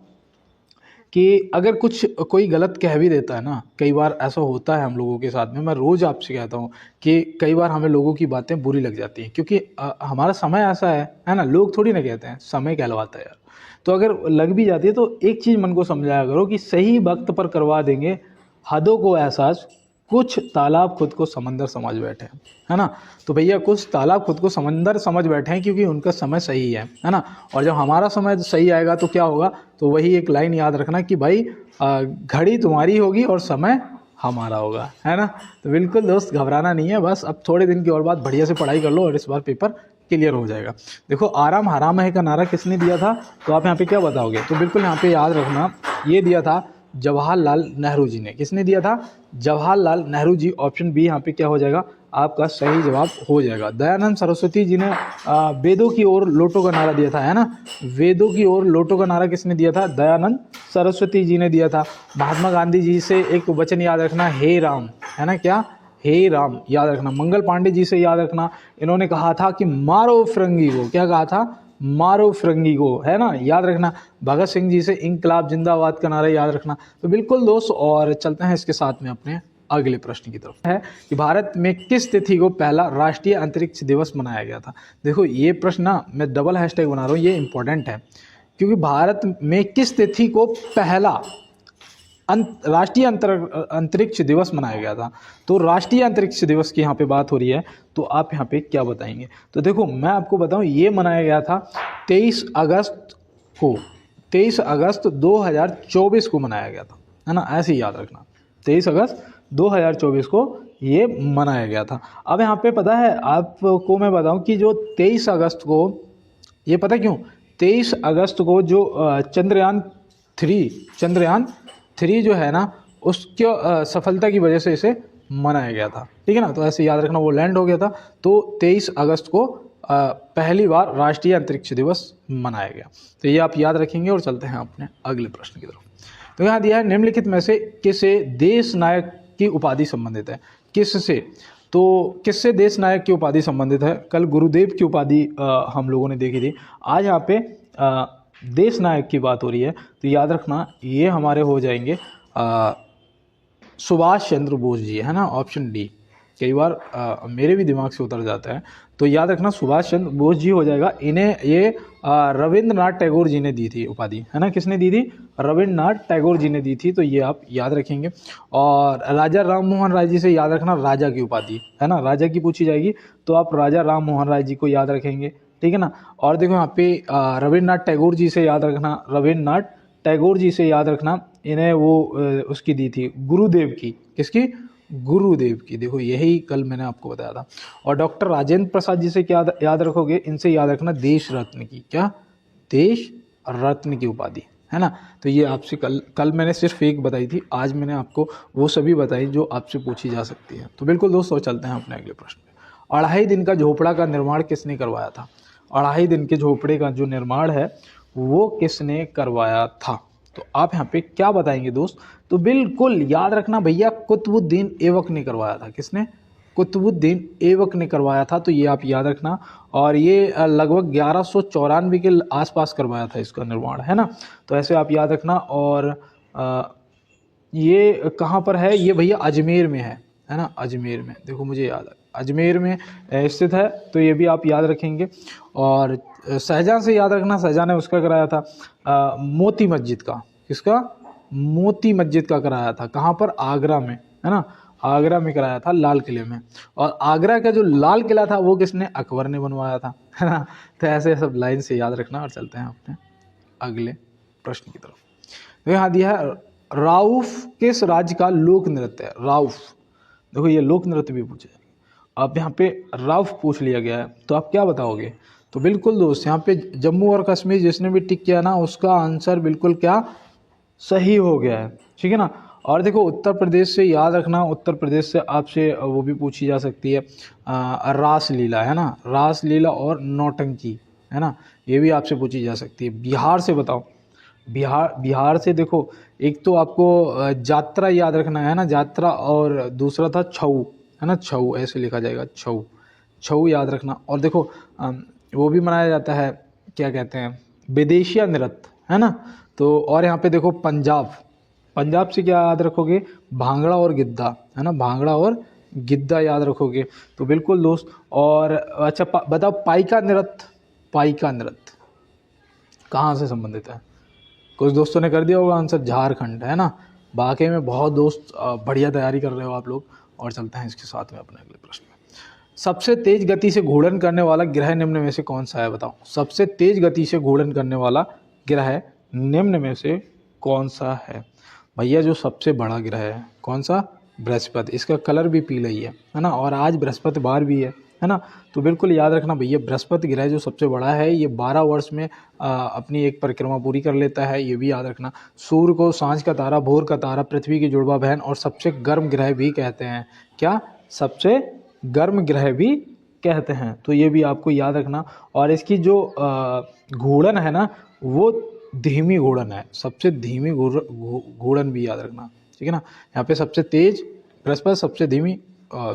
कि अगर कोई गलत कह भी देता है ना, कई बार ऐसा होता है हम लोगों के साथ में, मैं रोज़ आपसे कहता हूँ कि कई बार हमें लोगों की बातें बुरी लग जाती हैं, क्योंकि हमारा समय ऐसा है ना, लोग थोड़ी ना कहते हैं, समय कहलवाता है यार। तो अगर लग भी जाती है तो एक चीज़ मन को समझाया करो कि सही वक्त पर करवा देंगे हदों को एहसास, कुछ तालाब खुद को समंदर समझ बैठे हैं, है ना। तो भैया कुछ तालाब खुद को समंदर समझ बैठे हैं क्योंकि उनका समय सही है ना। और जब हमारा समय सही आएगा तो क्या होगा, तो वही एक लाइन याद रखना कि भाई घड़ी तुम्हारी होगी और समय हमारा होगा, है ना। तो बिल्कुल दोस्त घबराना नहीं है, बस अब थोड़े दिन की और बाद बढ़िया से पढ़ाई कर लो और इस बार पेपर क्लियर हो जाएगा। देखो आराम हराम है का नारा किसने दिया था, तो आप यहाँ पे क्या बताओगे, तो बिल्कुल यहाँ पे याद रखना, ये दिया था जवाहरलाल नेहरू जी ने। किसने दिया था, जवाहरलाल नेहरू जी। ऑप्शन बी यहाँ पे क्या हो जाएगा, आपका सही जवाब हो जाएगा। दयानंद सरस्वती जी ने वेदों की ओर लौटो का नारा दिया था, है ना, वेदों की ओर लौटो का नारा किसने दिया था, दयानंद सरस्वती जी ने दिया था। महात्मा गांधी जी से एक वचन याद रखना, हे राम, है ना, क्या, हे राम, याद रखना। मंगल पांडे जी से याद रखना, इन्होंने कहा था कि मारो फिरंगी को, क्या कहा था, मारो फिरंगी को, है ना, याद रखना। भगत सिंह जी से इंकलाब जिंदाबाद का नारा याद रखना। तो बिल्कुल दोस्त, और चलते हैं इसके साथ में अपने अगले प्रश्न की तरफ। है कि भारत में किस तिथि को पहला राष्ट्रीय अंतरिक्ष दिवस मनाया गया था। देखो ये प्रश्न ना मैं डबल हैशटैग बना रहा हूँ, ये इंपॉर्टेंट है, क्योंकि भारत में किस तिथि को पहला राष्ट्रीय अंतरिक्ष दिवस मनाया गया था। तो राष्ट्रीय अंतरिक्ष दिवस की यहाँ पे बात हो रही है, तो आप यहाँ पे क्या बताएंगे। तो देखो मैं आपको बताऊं, ये मनाया गया था 23 अगस्त को, 23 अगस्त 2024 को मनाया गया था, है ना, ऐसे ही याद रखना, 23 अगस्त 2024 को ये मनाया गया था। अब यहाँ पे पता है आपको मैं बताऊं कि जो 23 अगस्त को, ये पता क्यों, 23 अगस्त को जो चंद्रयान 3 जो है ना, उसकी सफलता की वजह से इसे मनाया गया था, ठीक है ना। तो ऐसे याद रखना, वो लैंड हो गया था, तो 23 अगस्त को पहली बार राष्ट्रीय अंतरिक्ष दिवस मनाया गया। तो ये आप याद रखेंगे। और चलते हैं अपने अगले प्रश्न की तरफ। तो यहाँ दिया है, निम्नलिखित में से किससे देश नायक की उपाधि संबंधित है। किससे, तो किससे देश नायक की उपाधि संबंधित है। कल गुरुदेव की उपाधि हम लोगों ने देखी थी, आज यहाँ पे देश नायक की बात हो रही है। तो याद रखना ये हमारे हो जाएंगे सुभाष चंद्र बोस जी, है ना, ऑप्शन डी। कई बार मेरे भी दिमाग से उतर जाता है, तो याद रखना सुभाष चंद्र बोस जी हो जाएगा। इन्हें ये रविंद्रनाथ टैगोर जी ने दी थी उपाधि, है ना, किसने दी थी, रविंद्रनाथ टैगोर जी ने दी थी। तो ये आप याद रखेंगे। और राजा राम मोहन राय जी से याद रखना राजा की उपाधि, है ना, राजा की पूछी जाएगी तो आप राजा राम मोहन राय जी को याद रखेंगे, ठीक है ना। और देखो यहाँ पे रविंद्रनाथ टैगोर जी से याद रखना, रविंद्रनाथ टैगोर जी से याद रखना, इन्हें वो उसकी दी थी गुरुदेव की, किसकी, गुरुदेव की। देखो यही कल मैंने आपको बताया था। और डॉक्टर राजेंद्र प्रसाद जी से क्या याद रखोगे, इनसे याद रखना देश रत्न की, क्या, देश रत्न की उपाधि, है ना। तो ये आपसे कल मैंने सिर्फ एक बताई थी, आज मैंने आपको वो सभी बताई जो आपसे पूछी जा सकती है। तो बिल्कुल दोस्तों, चलते हैं अपने अगले प्रश्न पे। 2.5 दिन का झोपड़ा का निर्माण किसने करवाया था। 2.5 दिन के झोपड़े का जो निर्माण है वो किसने करवाया था। तो आप यहाँ पे क्या बताएंगे दोस्त। तो बिल्कुल याद रखना भैया, कुतुबुद्दीन ऐबक ने करवाया था। किसने, कुतुबुद्दीन ऐबक ने करवाया था, तो ये आप याद रखना। और ये लगभग 1194 के आसपास करवाया था इसका निर्माण, है ना। तो ऐसे आप याद रखना। और ये कहाँ पर है, ये भैया अजमेर में है ना, अजमेर में, देखो मुझे याद है अजमेर में स्थित है, तो ये भी आप याद रखेंगे। और शाहजहां से याद रखना, शाहजहां ने उसका कराया था मोती मस्जिद का, किसका, मोती मस्जिद का कराया था, कहाँ पर, आगरा में, है ना, आगरा में कराया था, लाल किले में। और आगरा का जो लाल किला था वो किसने, अकबर ने बनवाया था, है ना। तो ऐसे सब लाइन से याद रखना। और चलते हैं अपने अगले प्रश्न की तरफ। तो यहाँ दिया है राउफ किस राज्य का लोक नृत्य है, राउफ, देखो ये लोक नृत्य भी पूछे, अब यहाँ पे राउफ पूछ लिया गया है, तो आप क्या बताओगे। तो बिल्कुल दोस्त, यहाँ पे जम्मू और कश्मीर जिसने भी टिक किया ना, उसका आंसर बिल्कुल क्या सही हो गया है, ठीक है ना। और देखो उत्तर प्रदेश से याद रखना, उत्तर प्रदेश से आपसे वो भी पूछी जा सकती है रास लीला, है ना, रास लीला और नौटंकी, है ना, ये भी आपसे पूछी जा सकती है। बिहार से बताओ, बिहार से देखो, एक तो आपको जात्रा याद रखना है ना, जात्रा, और दूसरा था छऊ, है ना, छऊ ऐसे लिखा जाएगा, छऊ, छऊ याद रखना। और देखो वो भी मनाया जाता है, क्या कहते हैं, विदेशिया नृत्य, है ना। तो और यहाँ पे देखो पंजाब, पंजाब से क्या याद रखोगे, भांगड़ा और गिद्दा, है ना, भांगड़ा और गिद्दा याद रखोगे। तो बिल्कुल दोस्त। और अच्छा बताओ पाइका नृत्य, पाइका नृत्य कहाँ से संबंधित है, कुछ दोस्तों ने कर दिया होगा आंसर, झारखंड, है ना। बाकी में बहुत दोस्त बढ़िया तैयारी कर रहे हो आप लोग। और चलते हैं इसके साथ में अपने अगले प्रश्न में। सबसे तेज गति से घूर्णन करने वाला ग्रह निम्न में से कौन सा है, बताओ। सबसे तेज गति से घूर्णन करने वाला ग्रह निम्न में से कौन सा है। भैया जो सबसे बड़ा ग्रह है कौन सा, बृहस्पति, इसका कलर भी पीला ही है ना। और आज बृहस्पतिवार भी है ना। तो बिल्कुल याद रखना भैया, बृहस्पति ग्रह जो सबसे बड़ा है, ये 12 वर्ष में अपनी एक परिक्रमा पूरी कर लेता है, ये भी याद रखना। सूर्य को सांझ का तारा, भोर का तारा, पृथ्वी की जुड़वा बहन और सबसे गर्म ग्रह भी कहते हैं, क्या, सबसे गर्म ग्रह भी कहते हैं। तो ये भी आपको याद रखना। और इसकी जो घूर्णन है ना, वो धीमी घूर्णन है, सबसे धीमी घूर्णन भी याद रखना, ठीक है ना। यहाँ पे सबसे तेज बृहस्पति, सबसे धीमी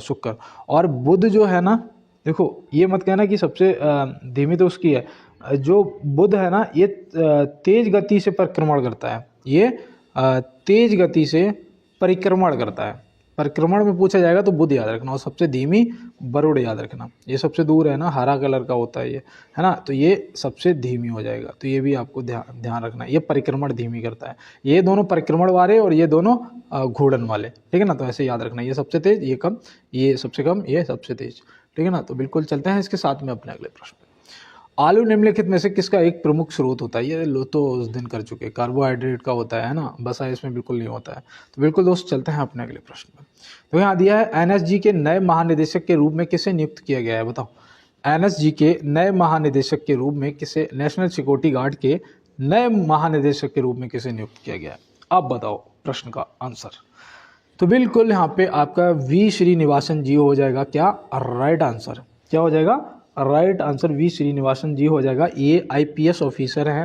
शुक्र। और बुध जो है ना, देखो ये मत कहना कि सबसे धीमी तो उसकी है, जो बुध है ना, ये तेज गति से परिक्रमण करता है, ये तेज गति से परिक्रमण करता है। परिक्रमण में पूछा जाएगा तो बुध याद रखना। और सबसे धीमी वरुण याद रखना, ये सबसे दूर है ना, हरा कलर का होता है ये, है ना। तो ये सबसे धीमी हो जाएगा, तो ये भी आपको ध्यान रखना, ये परिक्रमण धीमी करता है। ये दोनों परिक्रमण वाले और ये दोनों घूर्णन वाले, ठीक है ना। तो ऐसे याद रखना, ये सबसे तेज, ये कम, ये सबसे कम, ये सबसे तेज, ठीक है ना। तो बिल्कुल चलते हैं इसके साथ में अपने अगले प्रश्न। आलू निम्नलिखित में से किसका एक प्रमुख स्रोत होता है, ये लो तो उस दिन कर चुके, कार्बोहाइड्रेट का होता है ना, बसा इसमें बिल्कुल नहीं होता है। तो बिल्कुल दोस्त चलते हैं अपने अगले प्रश्न में। तो यहाँ दिया है एनएसजी के नए महानिदेशक के रूप में किसे नियुक्त किया गया है, बताओ। एनएसजी के नए महानिदेशक के रूप में किसे, नेशनल सिक्योरिटी गार्ड के नए महानिदेशक के रूप में किसे नियुक्त किया गया है, अब बताओ प्रश्न का आंसर। तो बिल्कुल यहाँ पे आपका वी श्रीनिवासन जी हो जाएगा, क्या राइट आंसर, क्या हो जाएगा राइट आंसर, वी श्रीनिवासन जी हो जाएगा। ये आईपीएस ऑफिसर हैं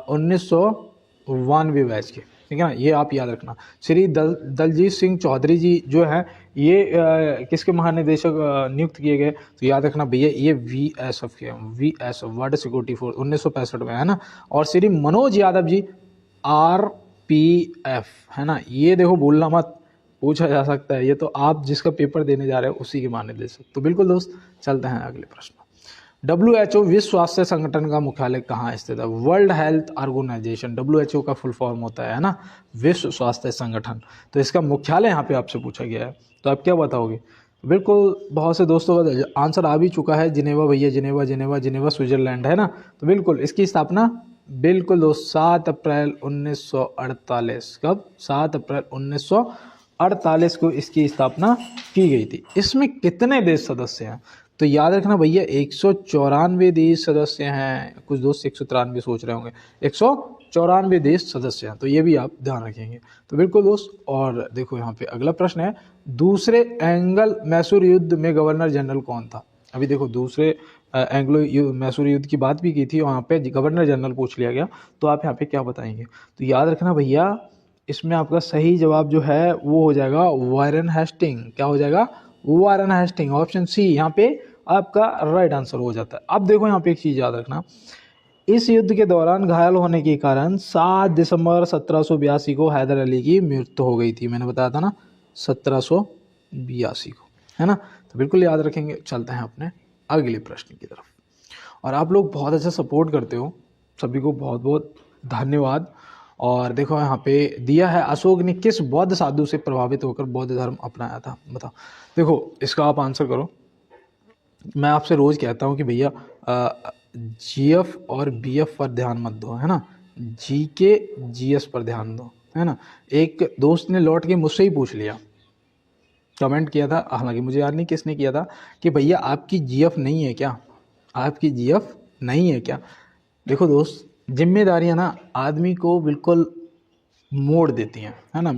1992 बैच के, ठीक है ना, ये आप याद रखना। श्री दलजीत सिंह चौधरी जी जो हैं, ये किसके महानिदेशक नियुक्त किए गए, तो याद रखना भैया ये वीएसएफ के, वीएसएफ वर्ल्ड सिक्योरिटी फोर्स 1965 में, है ना। और श्री मनोज यादव जी आरपीएफ, है ना, ये देखो भूलना मत, पूछा जा सकता है, ये तो आप जिसका पेपर देने जा रहे हो उसी के महानिदेशक। तो बिल्कुल दोस्त चलते हैं अगले प्रश्न। WHO विश्व स्वास्थ्य संगठन का मुख्यालय कहाँ स्थित है, वर्ल्ड हेल्थ ऑर्गेनाइजेशन, WHO का फुल फॉर्म होता है ना, विश्व स्वास्थ्य संगठन। तो इसका मुख्यालय यहाँ पे आपसे पूछा गया है, तो आप क्या बताओगे। बिल्कुल बहुत से दोस्तों का आंसर आ भी चुका है, जिनेवा भैया, जिनेवा जिनेवा जिनेवा स्विट्जरलैंड, है ना। तो बिल्कुल इसकी स्थापना बिल्कुल दोस्त 7 अप्रैल 1948, कब, 7 अप्रैल 1948 को इसकी स्थापना की गई थी। इसमें कितने देश सदस्य हैं, तो याद रखना भैया 194 देश सदस्य हैं, कुछ दोस्त 193 सोच रहे होंगे, 194 देश सदस्य हैं, तो ये भी आप ध्यान रखेंगे। तो बिल्कुल दोस्त। और देखो यहाँ पे अगला प्रश्न है, दूसरे एंग्लो मैसूर युद्ध में गवर्नर जनरल कौन था। अभी देखो दूसरे एंग्लो मैसूर युद्ध की बात भी की थी, वहाँ पे गवर्नर जनरल पूछ लिया गया, तो आप यहाँ पे क्या बताएंगे। तो याद रखना भैया, इसमें आपका सही जवाब जो है वो हो जाएगा वारेन हेस्टिंग, क्या हो जाएगा, वारेन हेस्टिंग, ऑप्शन सी यहाँ पे आपका राइट आंसर हो जाता है। अब देखो यहाँ पे एक चीज़ याद रखना, इस युद्ध के दौरान घायल होने के कारण 7 दिसंबर 1782 को हैदर अली की मृत्यु हो गई थी। मैंने बताया था ना 1782 को, है ना। तो बिल्कुल याद रखेंगे। चलते हैं अपने अगले प्रश्न की तरफ। और आप लोग बहुत अच्छा सपोर्ट करते हो, सभी को बहुत बहुत धन्यवाद। और देखो यहाँ पे दिया है, अशोक ने किस बौद्ध साधु से प्रभावित होकर बौद्ध धर्म अपनाया था, बताओ। देखो इसका आप आंसर करो। मैं आपसे रोज़ कहता हूँ कि भैया जीएफ और बीएफ पर ध्यान मत दो, है ना, जी के जीएस पर ध्यान दो, है ना। एक दोस्त ने लौट के मुझसे ही पूछ लिया, कमेंट किया था, हालांकि मुझे याद नहीं किसने किया था, कि भैया आपकी जीएफ नहीं है क्या, आपकी जीएफ नहीं है क्या। देखो दोस्त, जिम्मेदारियां ना आदमी को बिल्कुल मोड़ देती हैं, है ना।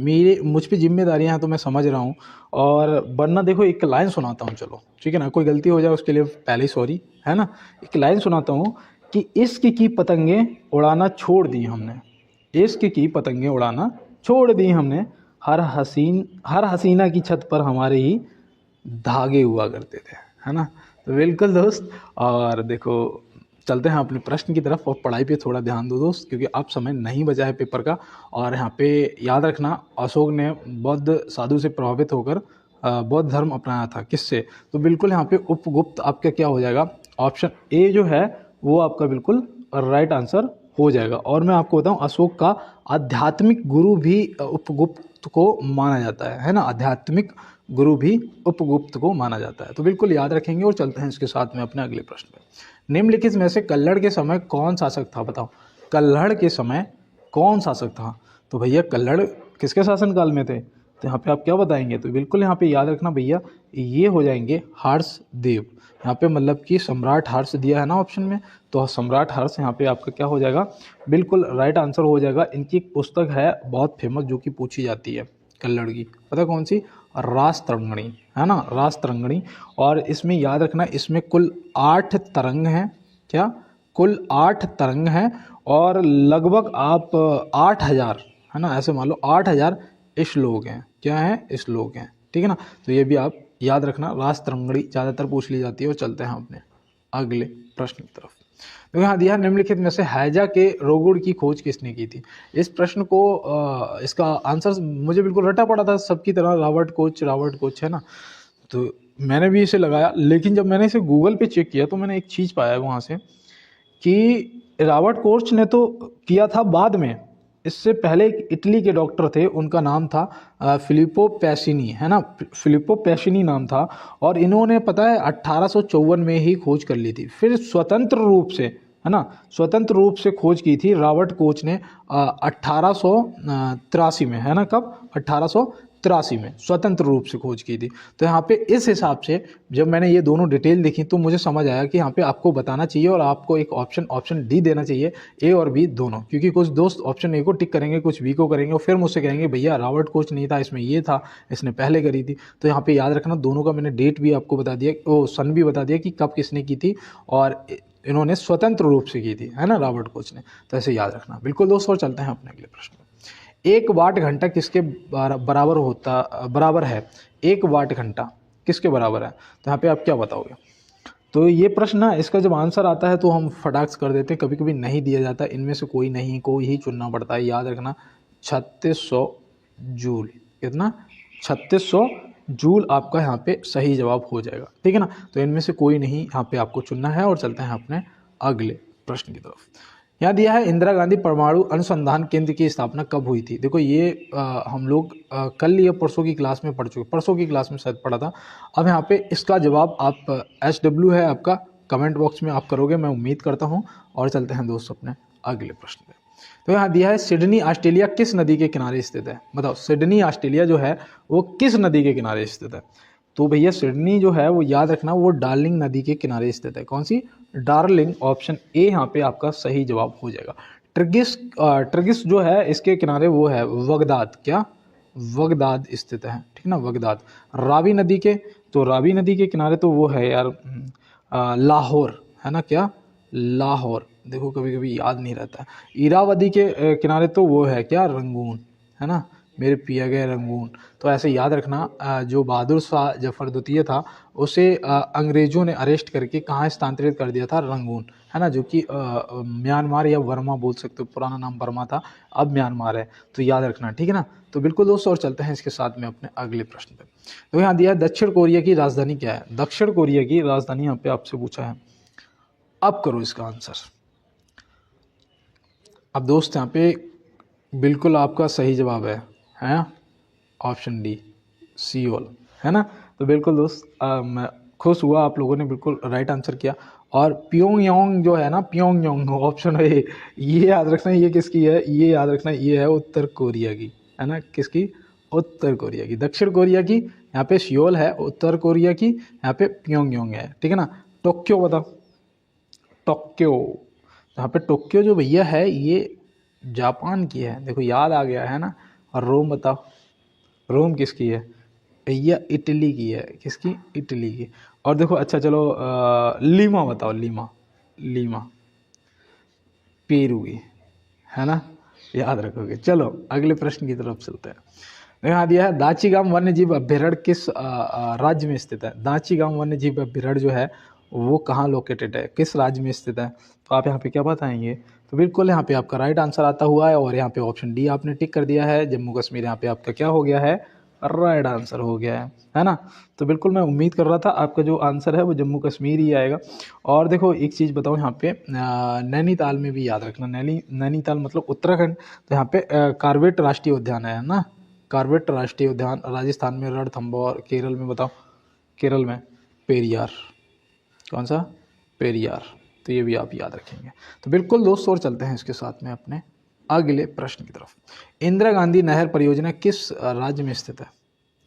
मुझ पे जिम्मेदारियां हैं तो मैं समझ रहा हूँ। और वरना देखो एक लाइन सुनाता हूँ, चलो ठीक है ना, कोई गलती हो जाए उसके लिए पहले सॉरी, है ना। एक लाइन सुनाता हूँ कि इश्क की पतंगे उड़ाना छोड़ दी हमने, इश्क की पतंगे उड़ाना छोड़ दी हमने, हर हसीना की छत पर हमारे ही धागे हुआ करते थे, है ना। तो बिल्कुल दोस्त। और देखो चलते हैं अपने प्रश्न की तरफ, और पढ़ाई पे थोड़ा ध्यान दो दोस्त, क्योंकि अब समय नहीं बचा है पेपर का। और यहाँ पे याद रखना, अशोक ने बौद्ध साधु से प्रभावित होकर बौद्ध धर्म अपनाया था, किससे, तो बिल्कुल यहाँ पे उपगुप्त आपका क्या हो जाएगा, ऑप्शन ए जो है वो आपका बिल्कुल राइट आंसर हो जाएगा। और मैं आपको बताऊं, अशोक का आध्यात्मिक गुरु भी उपगुप्त को माना जाता है ना, आध्यात्मिक गुरु भी उपगुप्त को माना जाता है। तो बिल्कुल याद रखेंगे। और चलते हैं इसके साथ में अपने अगले प्रश्न पे। निम्नलिखित में से कल्हड़ के समय कौन शासक था, बताओ। कल्हड़ के समय कौन शासक था, तो भैया कल्हड़ किसके शासनकाल में थे, तो यहाँ पे आप क्या बताएंगे, तो बिल्कुल यहाँ पे याद रखना भैया, ये हो जाएंगे हर्षदेव। यहाँ पे मतलब कि सम्राट हर्ष दिया है ना ऑप्शन में, तो सम्राट हर्ष यहाँ पे आपका क्या हो जाएगा, बिल्कुल राइट आंसर हो जाएगा। इनकी एक पुस्तक है बहुत फेमस जो कि पूछी जाती है कल्हड़ की, पता कौन सी, रास तरंगणी, है ना, रास तरंगणी। और इसमें याद रखना, इसमें कुल 8 तरंग हैं, क्या, कुल 8 तरंग हैं, और लगभग आप 8,000, है ना, ऐसे मान लो 8,000 श्लोक हैं, क्या हैं, श्लोक हैं, ठीक है ना। तो ये भी आप याद रखना, रास तरंगणी ज़्यादातर पूछ ली जाती है। और चलते हैं अपने अगले प्रश्न की तरफ। तो यहाँ दिया निम्नलिखित में से हैजा के रोगुड़ की खोज किसने की थी। इस प्रश्न को इसका आंसर मुझे बिल्कुल रटा पड़ा था सबकी तरह, रॉबर्ट कोच, है ना। तो मैंने भी इसे लगाया, लेकिन जब मैंने इसे गूगल पे चेक किया तो मैंने एक चीज़ पाया वहाँ से कि रॉबर्ट कोच ने तो किया था बाद में, इससे पहले एक इटली के डॉक्टर थे, उनका नाम था फिलिप्पो पैसिनी, है ना, फिलिप्पो पैसिनी नाम था। और इन्होंने पता है 1854 में ही खोज कर ली थी। फिर स्वतंत्र रूप से, है ना, स्वतंत्र रूप से खोज की थी रॉबर्ट कोच ने 1883 में, है ना, कब, 1883 में स्वतंत्र रूप से खोज की थी। तो यहाँ पे इस हिसाब से जब मैंने ये दोनों डिटेल देखी तो मुझे समझ आया कि यहाँ पे आपको बताना चाहिए और आपको एक ऑप्शन डी देना चाहिए, ए और बी दोनों, क्योंकि कुछ दोस्त ऑप्शन ए को टिक करेंगे, कुछ बी को करेंगे, और फिर मुझसे कहेंगे भैया रॉबर्ट कोच नहीं था इसमें, ये था, इसने पहले करी थी। तो यहाँ पे याद रखना, दोनों का मैंने डेट भी आपको बता दिया, वो सन भी बता दिया कि कब किसने की थी, और इन्होंने स्वतंत्र रूप से की थी, है ना, रॉबर्ट कोच ने। तो ऐसे याद रखना बिल्कुल दोस्तों। चलते हैं अपने अगले प्रश्न में। 1 वाट घंटा किसके बराबर है, 1 वाट घंटा किसके बराबर है, तो यहाँ पे आप क्या बताओगे। तो ये प्रश्न ना, इसका जब आंसर आता है तो हम फटाक से कर देते हैं, कभी कभी नहीं दिया जाता, इनमें से कोई ही चुनना पड़ता है। याद रखना 3600 जूल, कितना, 3600 जूल आपका यहाँ पे सही जवाब हो जाएगा, ठीक है ना। तो इनमें से कोई नहीं यहाँ पे आपको चुनना है। और चलते हैं अपने अगले प्रश्न की तरफ। यहाँ दिया है इंदिरा गांधी परमाणु अनुसंधान केंद्र की स्थापना कब हुई थी। देखो ये हम लोग कल या परसों की क्लास में पढ़ चुके, परसों की क्लास में शायद पढ़ा था। अब यहाँ पे इसका जवाब आप SW है आपका, कमेंट बॉक्स में आप करोगे, मैं उम्मीद करता हूँ। और चलते हैं दोस्तों अपने अगले प्रश्न पे। तो यहाँ दिया है सिडनी ऑस्ट्रेलिया किस नदी के किनारे स्थित है, बताओ। सिडनी ऑस्ट्रेलिया जो है वो किस नदी के किनारे स्थित है, तो भैया सिडनी जो है वो याद रखना वो डार्लिंग नदी के किनारे स्थित है। कौन सी, डार्लिंग, ऑप्शन ए यहाँ पे आपका सही जवाब हो जाएगा। ट्रिगिस जो है इसके किनारे वो है बगदाद, क्या, बगदाद स्थित है, ठीक ना, बगदाद। रावी नदी के, तो रावी नदी के किनारे तो वो है यार लाहौर, है ना, क्या, लाहौर। देखो कभी कभी याद नहीं रहता है। इरावदी के किनारे तो वो है क्या, रंगून, है ना, मेरे पिया गए रंगून। तो ऐसे याद रखना, जो बहादुर शाह जफर द्वितीय था उसे अंग्रेज़ों ने अरेस्ट करके कहाँ स्थानांतरित कर दिया था, रंगून, है ना, जो कि म्यांमार या वर्मा बोल सकते हो, पुराना नाम बर्मा था, अब म्यांमार है, तो याद रखना, ठीक है ना। तो बिल्कुल दोस्तों, और चलते हैं इसके साथ में अपने अगले प्रश्न पे। तो यहाँ दिया है दक्षिण कोरिया की राजधानी क्या है। दक्षिण कोरिया की राजधानी यहाँ पे आपसे पूछा है, अब करो इसका आंसर। अब दोस्त यहाँ पे बिल्कुल आपका सही जवाब है ऑप्शन डी, सियोल, है ना। तो बिल्कुल दोस्त, मैं खुश हुआ, आप लोगों ने बिल्कुल राइट आंसर किया। और प्योंगयांग जो है ना, प्योंगयांग ऑप्शन है, ये याद रखना, ये किसकी है, ये याद रखना, ये है उत्तर कोरिया की, है ना, किसकी, उत्तर कोरिया की। दक्षिण कोरिया की यहाँ पे सियोल है, उत्तर कोरिया की यहाँ पे प्योंगयांग है, ठीक है ना। टोक्यो बताओ, टोक्यो, यहाँ पे टोक्यो जो भैया है ये जापान की है, देखो याद आ गया है ना। और रोम बताओ, रोम किसकी है भैया, इटली की है, किसकी, इटली की। और देखो अच्छा चलो, लीमा बताओ, लीमा, लीमा पेरू की, है ना, याद रखोगे। चलो अगले प्रश्न की तरफ चलते हैं। यहाँ दिया है दाचीगाम वन्यजीव अभ्यारण्य किस राज्य में स्थित है। दाचीगाम वन्यजीव अभ्यारण्य जो है वो कहाँ लोकेटेड है, किस राज्य में स्थित है। तो आप यहाँ पे क्या बताएंगे, तो बिल्कुल यहाँ पे आपका राइट आंसर आता हुआ है, और यहाँ पे ऑप्शन डी आपने टिक कर दिया है, जम्मू कश्मीर यहाँ पे आपका क्या हो गया है, राइट आंसर हो गया है ना। तो बिल्कुल मैं उम्मीद कर रहा था आपका जो आंसर है वो जम्मू कश्मीर ही आएगा। और देखो एक चीज़ बताऊँ, यहाँ पे नैनीताल में भी याद रखना, नैनीताल मतलब उत्तराखंड, तो यहाँ पे कार्बेट राष्ट्रीय उद्यान है ना, कार्बेट राष्ट्रीय उद्यान। राजस्थान में रणथंभौर, केरल में बताओ, केरल में पेरियार, कौन सा, पेरियार। तो ये भी आप याद रखेंगे। तो बिल्कुल दोस्तों, और चलते हैं इसके साथ में अपने अगले प्रश्न की तरफ। इंदिरा गांधी नहर परियोजना किस राज्य में स्थित है।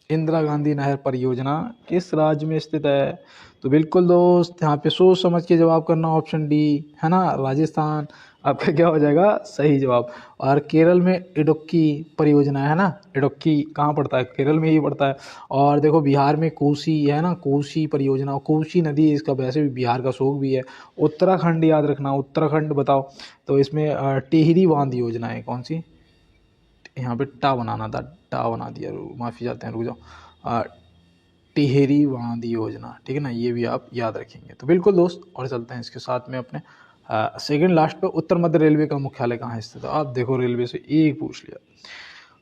इंदिरा गांधी नहर परियोजना किस राज्य में स्थित है। तो बिल्कुल दोस्त, यहाँ पे सोच समझ के जवाब करना, ऑप्शन डी, है ना, राजस्थान आपका क्या हो जाएगा, सही जवाब। और केरल में इडुक्की परियोजना है ना, इडुक्की कहाँ पड़ता है, केरल में ही पड़ता है। और देखो बिहार में कोसी है ना, कोसी परियोजना, कोसी नदी इसका वैसे भी बिहार का शोक भी है। उत्तराखंड याद रखना, उत्तराखंड बताओ, तो इसमें टिहरी बांध योजना है, कौन सी, यहाँ पे टा बनाना था, टा बना दिया, माफ़ी चाहते हैं, रुक जाओ, टिहरी बांध योजना, ठीक है ना, ये भी आप याद रखेंगे। तो बिल्कुल दोस्त, और चलते हैं इसके साथ में अपने सेकंड लास्ट पे। उत्तर मध्य रेलवे का मुख्यालय कहाँ स्थित है। आप देखो रेलवे से एक पूछ लिया,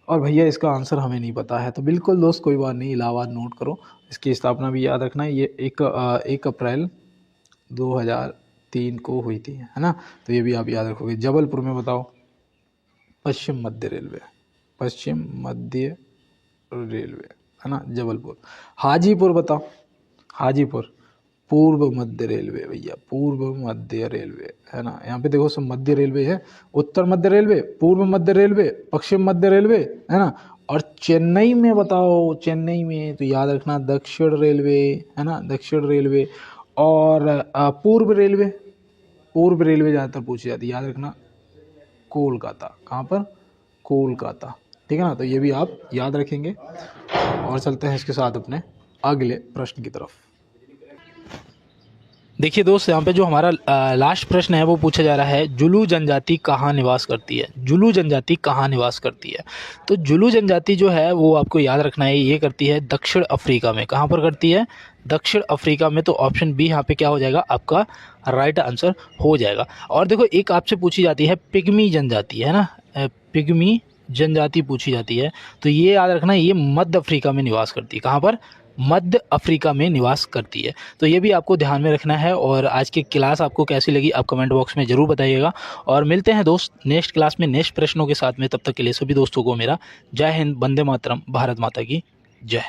और भैया इसका आंसर हमें नहीं पता है। तो बिल्कुल दोस्त, कोई बात नहीं, इलाहाबाद नोट करो, इसकी स्थापना भी याद रखना, ये 1 अप्रैल 2003 को हुई थी, है ना। तो ये भी आप याद रखोगे। जबलपुर में बताओ, पश्चिम मध्य रेलवे, पश्चिम मध्य रेलवे, है ना, जबलपुर। हाजीपुर बताओ, हाजीपुर पूर्व मध्य रेलवे भैया, पूर्व मध्य रेलवे, है ना। यहाँ पे देखो सब मध्य रेलवे है, उत्तर मध्य रेलवे, पूर्व मध्य रेलवे, पश्चिम मध्य रेलवे, है ना। और चेन्नई में बताओ, चेन्नई में तो याद रखना दक्षिण रेलवे, है ना, दक्षिण रेलवे। और पूर्व रेलवे, पूर्व रेलवे ज़्यादातर पूछी जाती है, याद रखना कोलकाता, कहाँ पर, कोलकाता, ठीक है ना। तो ये भी आप याद रखेंगे। और चलते हैं इसके साथ अपने अगले प्रश्न की तरफ। देखिए दोस्त, यहाँ पे जो हमारा लास्ट प्रश्न है वो पूछा जा रहा है, जुलू जनजाति कहाँ निवास करती है। जुलू जनजाति कहाँ निवास करती है। तो जुलू जनजाति जो है वो आपको याद रखना है, ये करती है दक्षिण अफ्रीका में। कहाँ पर करती है, दक्षिण अफ्रीका में। तो ऑप्शन बी यहाँ पे क्या हो जाएगा, आपका राइट आंसर हो जाएगा। और देखो एक आपसे पूछी जाती है पिग्मी जनजाति, है ना, पिग्मी जनजाति पूछी जाती है। तो ये याद रखना, ये मध्य अफ्रीका में निवास करती है। कहाँ पर, मध्य अफ्रीका में निवास करती है। तो ये भी आपको ध्यान में रखना है। और आज की क्लास आपको कैसी लगी आप कमेंट बॉक्स में ज़रूर बताइएगा। और मिलते हैं दोस्त नेक्स्ट क्लास में नेक्स्ट प्रश्नों के साथ में। तब तक के लिए सभी दोस्तों को मेरा जय हिंद, वंदे मातरम, भारत माता की जय।